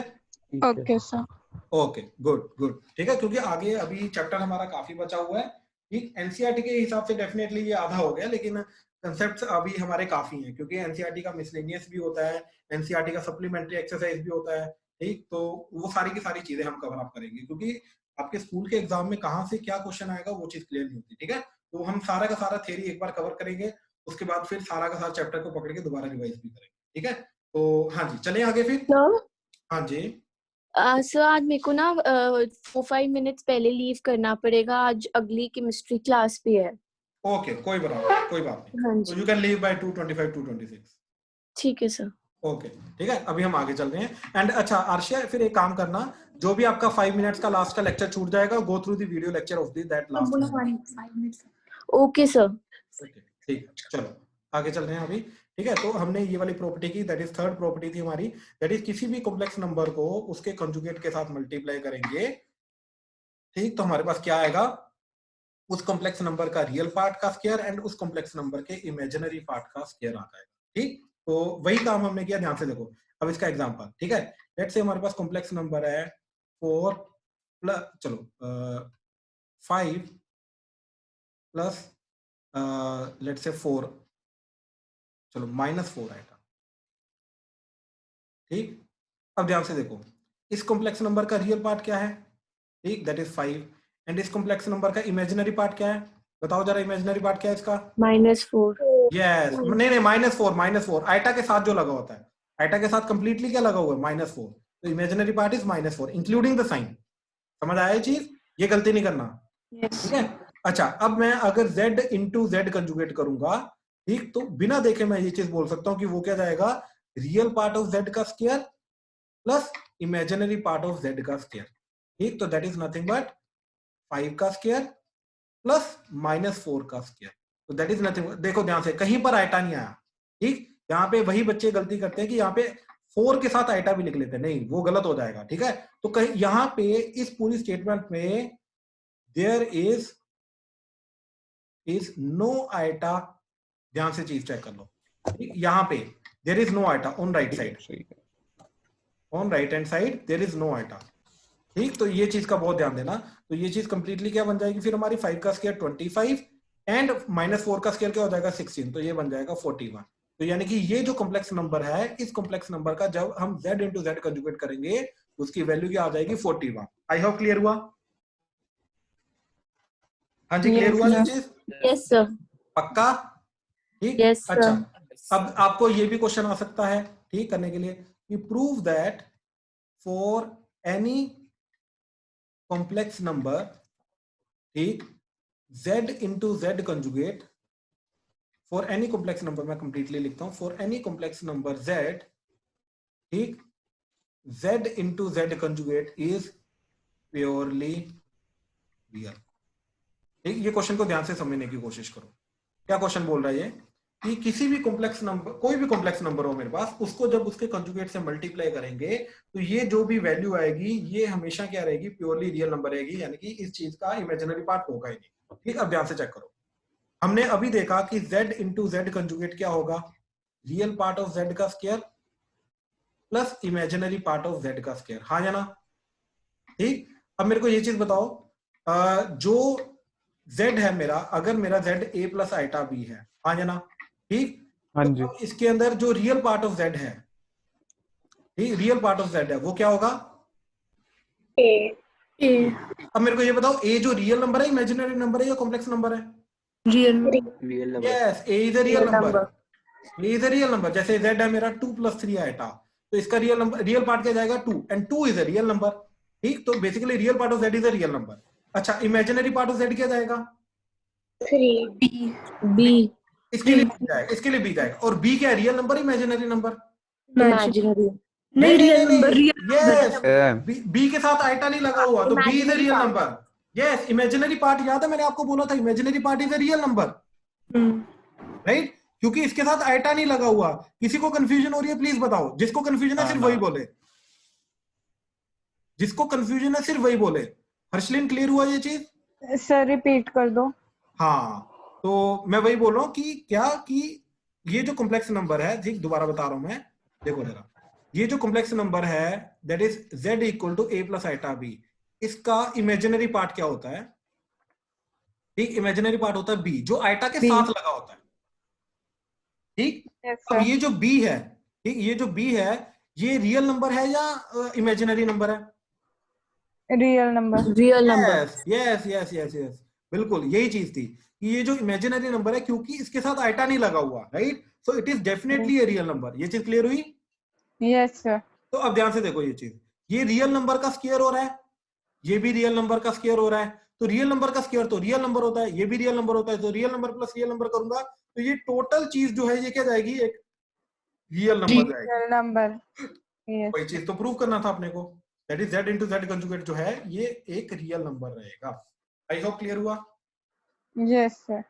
S3: Okay, sir.
S1: Okay, good good, ठीक है, क्योंकि आगे अभी चैप्टर हमारा काफी बचा हुआ है, ठीक। एनसीईआरटी के हिसाब से डेफिनेटली ये आधा हो गया, लेकिन कंसेप्ट्स अभी हमारे काफी हैं, क्योंकि एनसीईआरटी का मिसलेनियस भी होता है, एनसीईआरटी का सप्लीमेंट्री एक्सरसाइज भी होता है, ठीक। तो वो सारी की सारी चीजें हम कवर अप करेंगे, क्योंकि आपके स्कूल के एग्जाम में कहाँ से क्या क्वेश्चन आएगा वो चीज क्लियर नहीं होती, ठीक है। तो हम सारा का सारा थ्योरी एक बार कवर करेंगे, उसके बाद फिर सारा का सारा चैप्टर को पकड़ के दोबारा रिवाइज भी करेंगे, ठीक है। तो हाँ जी, चलें आगे फिर।
S6: Sir,
S1: हाँ जी,
S6: सर आज मेरे को ना 4-5 मिनट्स पहले लीव करना पड़ेगा, आज अगली केमिस्ट्री क्लास भी है।
S1: ओके, कोई बात नहीं, कोई बात नहीं।
S6: हाँ
S1: तो
S6: जी,
S1: यू कैन लीव बाय 2:25 2:26।
S6: ठीक है सर।
S1: ओके ठीक है, अभी हम आगे चल रहे हैं। एंड अच्छा आर्शिया, फिर एक काम करना, जो भी आपका 5 मिनट्स का लास्ट का लेक्चर छूट जाएगा, go through the video lecture of that last.
S6: Okay sir.
S1: Okay ठीक है, चलो आगे चल रहे हैं अभी। ठीक है, तो हमने ये वाली प्रॉपर्टी की, दैट इज थर्ड प्रॉपर्टी थी हमारी, दैट इज किसी भी कॉम्प्लेक्स नंबर को उसके कंजुगेट के साथ मल्टीप्लाई करेंगे, ठीक, तो हमारे पास क्या आएगा, उस कॉम्प्लेक्स नंबर का रियल पार्ट का स्क्वायर एंड उस कॉम्प्लेक्स नंबर के इमेजिनरी पार्ट का स्क्वायर आता है। ठीक, तो वही काम हमने किया, ध्यान से देखो। अब इसका एग्जांपल, ठीक है, लेट्स से हमारे पास कॉम्प्लेक्स नंबर है 4 प्लस, चलो 5 प्लस लेट्स से 4, चलो -4 आएगा। ठीक, अब ध्यान से देखो, इस कॉम्प्लेक्स नंबर का रियल पार्ट क्या है, ठीक, दैट इज 5, एंड इस कॉम्प्लेक्स नंबर का इमेजिनरी पार्ट क्या है, बताओ जरा, इमेजिनरी पार्ट क्या है इसका?
S6: -4।
S1: यस, नहीं -4 आइटा के साथ जो लगा होता है, आइटा के साथ कंप्लीटली क्या लगा हुआ है, -4, तो imaginary part is -4 including the sign. समझ आया ये चीज, ये गलती नहीं करना, ठीक है। अच्छा, अब मैं अगर z इंटू जेड कंजुगेट करूंगा, ठीक, तो बिना देखे मैं ये चीज बोल सकता हूँ कि वो क्या जाएगा, रियल पार्ट ऑफ z का square plus imaginary part of z का स्क्वायर। ठीक, तो दैट इज नथिंग बट 5 का स्क्वायर प्लस -4 का स्क्वायर, तो दैट इज नथिंग। देखो ध्यान से, कहीं पर आइटा नहीं आया। ठीक, यहाँ पे वही बच्चे गलती करते हैं कि यहाँ पे 4 के साथ आइटा भी लिख लेते हैं, नहीं, वो गलत हो जाएगा। ठीक है, तो कहीं यहाँ पे इस पूरी स्टेटमेंट में देयर इज नो आइटा, ध्यान से चीज चेक कर लो, यहाँ पे there is no iota on right side, on right hand side there is no iota. ठीक, तो ये चीज का बहुत ध्यान देना। तो ये चीज कंप्लीटली क्या बन जाएगी फिर हमारी, 5 का स्क्वायर 25 एंड -4 का स्क्वायर क्या हो जाएगा, 16, तो ये बन जाएगा 41। तो यानी कि ये जो कॉम्प्लेक्स नंबर है, इस कॉम्प्लेक्स नंबर का जब हम z इंटू जेड कंजुगेट करेंगे तो उसकी वैल्यू क्या आ जाएगी, 41। आई होप क्लियर हुआ? हाँ जी, क्लियर हुआ ये चीज?
S6: Yes sir.
S1: पक्का? ठीक,
S6: Yes, sir.
S1: अच्छा, अब आपको ये भी क्वेश्चन आ सकता है, ठीक, करने के लिए कि prove that for any complex number, ठीक, z into Z conjugate, for any complex number, मैं कंप्लीटली लिखता हूं, for any complex number z, ठीक, z into Z conjugate is purely real. ठीक, ये क्वेश्चन को ध्यान से समझने की कोशिश करो। क्या क्वेश्चन बोल रहा है ये, कि किसी भी कॉम्प्लेक्स नंबर, कोई भी कॉम्प्लेक्स नंबर हो मेरे पास, उसको जब उसके कंजुगेट से मल्टीप्लाई करेंगे तो ये जो भी वैल्यू आएगी ये हमेशा क्या रहेगी, प्योरली रियल नंबर रहेगी, यानी कि इस चीज का इमेजिनरी पार्ट होगा ही नहीं। ठीक, अब ध्यान से चेक करो, हमने अभी देखा कि z इंटू जेड कंजुगेट क्या होगा, रियल पार्ट ऑफ z का square plus imaginary part of z का स्क्वायर, हाँ या ना? ठीक, अब मेरे को ये चीज बताओ, जो z है मेरा, अगर मेरा z a plus iota b है, हाँ या ना? ठीक,
S5: हाँ जी।
S1: तो इसके अंदर जो रियल पार्ट ऑफ z है, ठीक, रियल पार्ट ऑफ z है वो क्या होगा,
S2: A.
S1: अब मेरे को ये बताओ, a जो रियल नंबर है, इमेजिनरी नंबर है या कॉम्प्लेक्स नंबर है?
S2: Real.
S1: Yes, a is a real number, a is a real number. जैसे z है मेरा 2 + 3 आइटा, तो इसका रियल नंबर, रियल पार्ट क्या जाएगा, 2, and 2 is a real number. ठीक, तो basically real part of z is a real number. अच्छा, इमेजिनरी पार्ट ऑफ z क्या जाएगा,
S2: 3.
S6: B
S1: इसके लिए b जाएगा, इसके लिए b जाएगा, और b क्या है, real number imaginary number?
S6: imaginary।
S2: नहीं, real number, real number.
S1: Yes, b के साथ आइटा नहीं लगा हुआ, तो b is a real number. Yes, imaginary part याद है मैंने आपको बोला था, imaginary part is a real number, right, क्योंकि इसके साथ आइटा नहीं लगा हुआ। किसी को कंफ्यूजन हो रही है प्लीज बताओ, जिसको कंफ्यूजन है सिर्फ वही बोले, जिसको कंफ्यूजन है सिर्फ वही बोले। हर्षलिन, क्लियर हुआ ये चीज?
S3: सर रिपीट कर दो।
S1: हाँ, तो मैं वही बोल रहा हूँ कि क्या, कि ये जो कॉम्प्लेक्स नंबर है, ठीक, दोबारा बता रहा हूं मैं, देखो जरा, ये जो कॉम्प्लेक्स नंबर है that is z equal to a plus iota b, इसका इमेजिनरी पार्ट क्या होता है, ठीक, इमेजिनरी पार्ट होता है b, जो आइटा के साथ लगा होता है। ठीक, अब ये जो b है, ठीक, ये जो b है, ये रियल नंबर है या इमेजिनरी नंबर है?
S3: Real number.
S6: Real number.
S1: Yes yes yes yes, बिल्कुल यही चीज थी कि ये जो इमेजिनरी नंबर है, क्योंकि इसके साथ आइटा नहीं लगा हुआ, right, so it is definitely a real number. ये चीज क्लियर हुई?
S3: Yes sir.
S1: तो अब ध्यान से देखो ये चीज, ये रियल नंबर का स्क्वायर हो रहा है, ये भी रियल नंबर का स्क्वायर हो रहा है, तो रियल नंबर का स्क्वायर तो रियल नंबर होता है, ये भी रियल नंबर होता है, तो real number plus real number करूंगा तो ये टोटल चीज जो है ये क्या जाएगी, एक रियल नंबर जाएगी।
S3: Real number. यस
S1: कोई चीज तो प्रूव करना था अपने को, that is z into z conjugate जो है ये एक रियल नंबर रहेगा। आई होप क्लियर हुआ।
S3: Yes sir.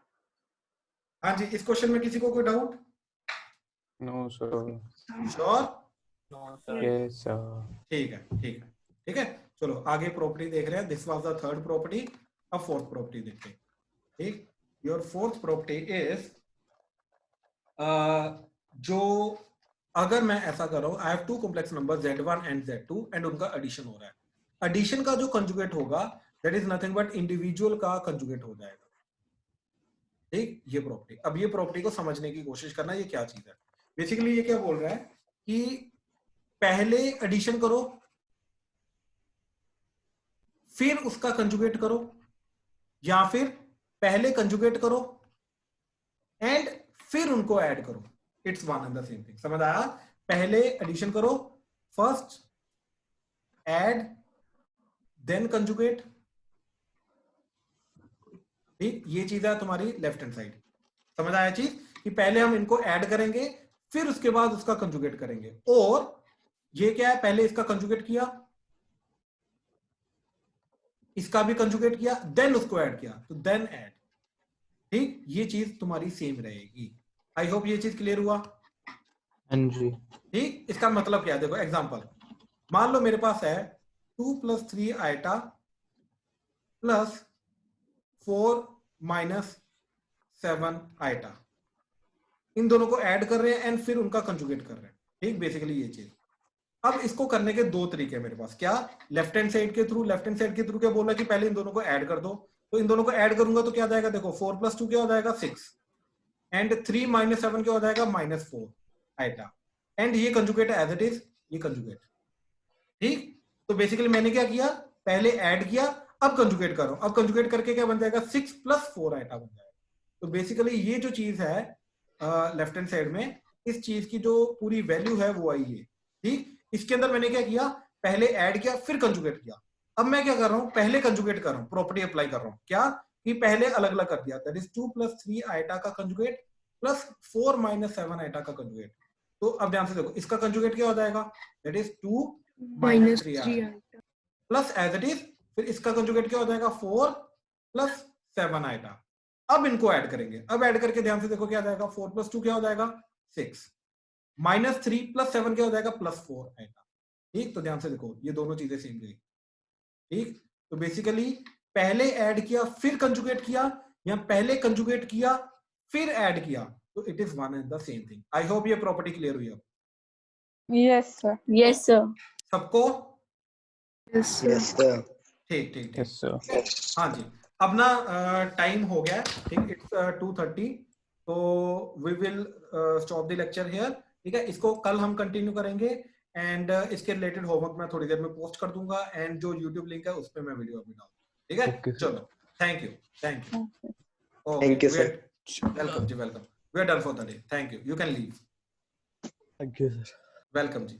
S1: हाँ जी, इस क्वेश्चन में किसी को कोई doubt?
S8: No sir.
S1: Sure?
S7: No sir.
S8: Yes sir.
S1: ठीक है ठीक है ठीक है। चलो आगे प्रॉपर्टी देख रहे हैं। This was the third property. अब फोर्थ प्रॉपर्टी देखते हैं। ठीक, योर फोर्थ प्रॉपर्टी इज जो अगर मैं ऐसा कर रहा हूं, I have two complex number z1 and z2 and उनका एडिशन हो रहा है। एडिशन का जो कंजुगेट होगा that is nothing but individual का कंजुगेट हो जाएगा। ठीक, ये प्रॉपर्टी। अब ये प्रॉपर्टी को समझने की कोशिश करना, ये क्या चीज है। बेसिकली ये क्या बोल रहा है कि पहले एडिशन करो फिर उसका कंजुगेट करो, या फिर पहले कंजुगेट करो एंड फिर उनको ऐड करो। It's one and the same thing. समझ आया? पहले एडिशन करो, फर्स्ट ऐड देन कंजुगेट। ठीक, ये चीज है तुम्हारी लेफ्ट हैंड साइड। समझ आया चीज कि पहले हम इनको ऐड करेंगे फिर उसके बाद उसका कंजुगेट करेंगे। और ये क्या है, पहले इसका कंजुगेट किया, इसका भी कंजुगेट किया, देन उसको ऐड किया, तो देन ऐड। ठीक, ये चीज तुम्हारी सेम रहेगी। आई होप ये चीज क्लियर हुआ।
S8: हाँ जी।
S1: ठीक, इसका मतलब क्या है, देखो एग्जांपल मान लो मेरे पास है 2 + 3 आइटा प्लस 4 - 7 आइटा। इन दोनों को ऐड कर रहे हैं एंड फिर उनका कंजुगेट कर रहे हैं। ठीक, बेसिकली ये चीज। अब इसको करने के दो तरीके हैं मेरे पास। क्या? लेफ्ट हैंड साइड के थ्रू। लेफ्ट हैंड साइड के थ्रू क्या बोला कि पहले इन दोनों को ऐड कर दो। तो इन दोनों को ऐड करूंगा तो क्या जाएगा, देखो 4 + 2 क्या हो जाएगा 6 एंड 3 - 7 क्या हो जाएगा -4 आइटा। एंड ये कंजुगेट एज इट इज, ये कंजुगेट। ठीक, तो बेसिकली मैंने क्या किया, पहले ऐड किया, अब कंजुगेट कर रहा हूं। अब कंजुगेट करके क्या बन जाएगा 6 + 4 आइटा बन जाएगा। तो बेसिकली ये जो चीज है लेफ्ट हैंड साइड में, इस चीज की जो पूरी वैल्यू है वो आई है। ठीक, इसके अंदर मैंने क्या किया, पहले ऐड किया फिर कंजुगेट किया। अब मैं क्या कर रहा हूं, पहले कंजुगेट कर रहा हूं, प्रॉपर्टी अप्लाई कर रहा हूं। क्या कि पहले अलग अलग कर दिया, दैट इज 2 + 3 आइटा का कंजुगेट प्लस 4 - 7 आइटा का कंजुगेट। तो अब ध्यान से देखो, इसका कंजुगेट क्या हो जाएगा, that is 2 - 3 iota plus as it is, फिर इसका कंजुगेट क्या हो जाएगा 4 + 7 आइटा। अब इनको ऐड करेंगे। अब ऐड करके ध्यान से देखो क्या जाएगा, 4 + 2 क्या हो जाएगा 6 -3 + 7 क्या हो जाएगा +4 आएगा। ठीक, तो ध्यान से देखो ये दोनों चीजें सेम गई। ठीक, तो बेसिकली पहले ऐड किया फिर कंजुगेट किया, या पहले कंजुगेट किया फिर ऐड किया, तो it is one and the same thing. I hope ये प्रॉपर्टी क्लियर हुई अब
S3: यस सर।
S6: Yes sir.
S1: सबको।
S2: यस
S1: ठीक ठीक ठीक।
S8: Yes sir.
S1: हाँ जी, अब ना टाइम हो गया। ठीक, इट्स 2:30, तो we will stop the lecture here. ठीक है, इसको कल हम कंटिन्यू करेंगे एंड इसके रिलेटेड होमवर्क मैं थोड़ी देर में पोस्ट कर दूंगा एंड जो यूट्यूब लिंक है उस पर मैं वीडियो अभी डालूंगा। ठीक है,
S8: Okay, sir.
S1: चलो, thank you thank you.
S9: Thank you, sir.
S1: Welcome जी, welcome. We are done for the day. Thank you, you can leave.
S4: Thank you sir.
S1: Welcome ji.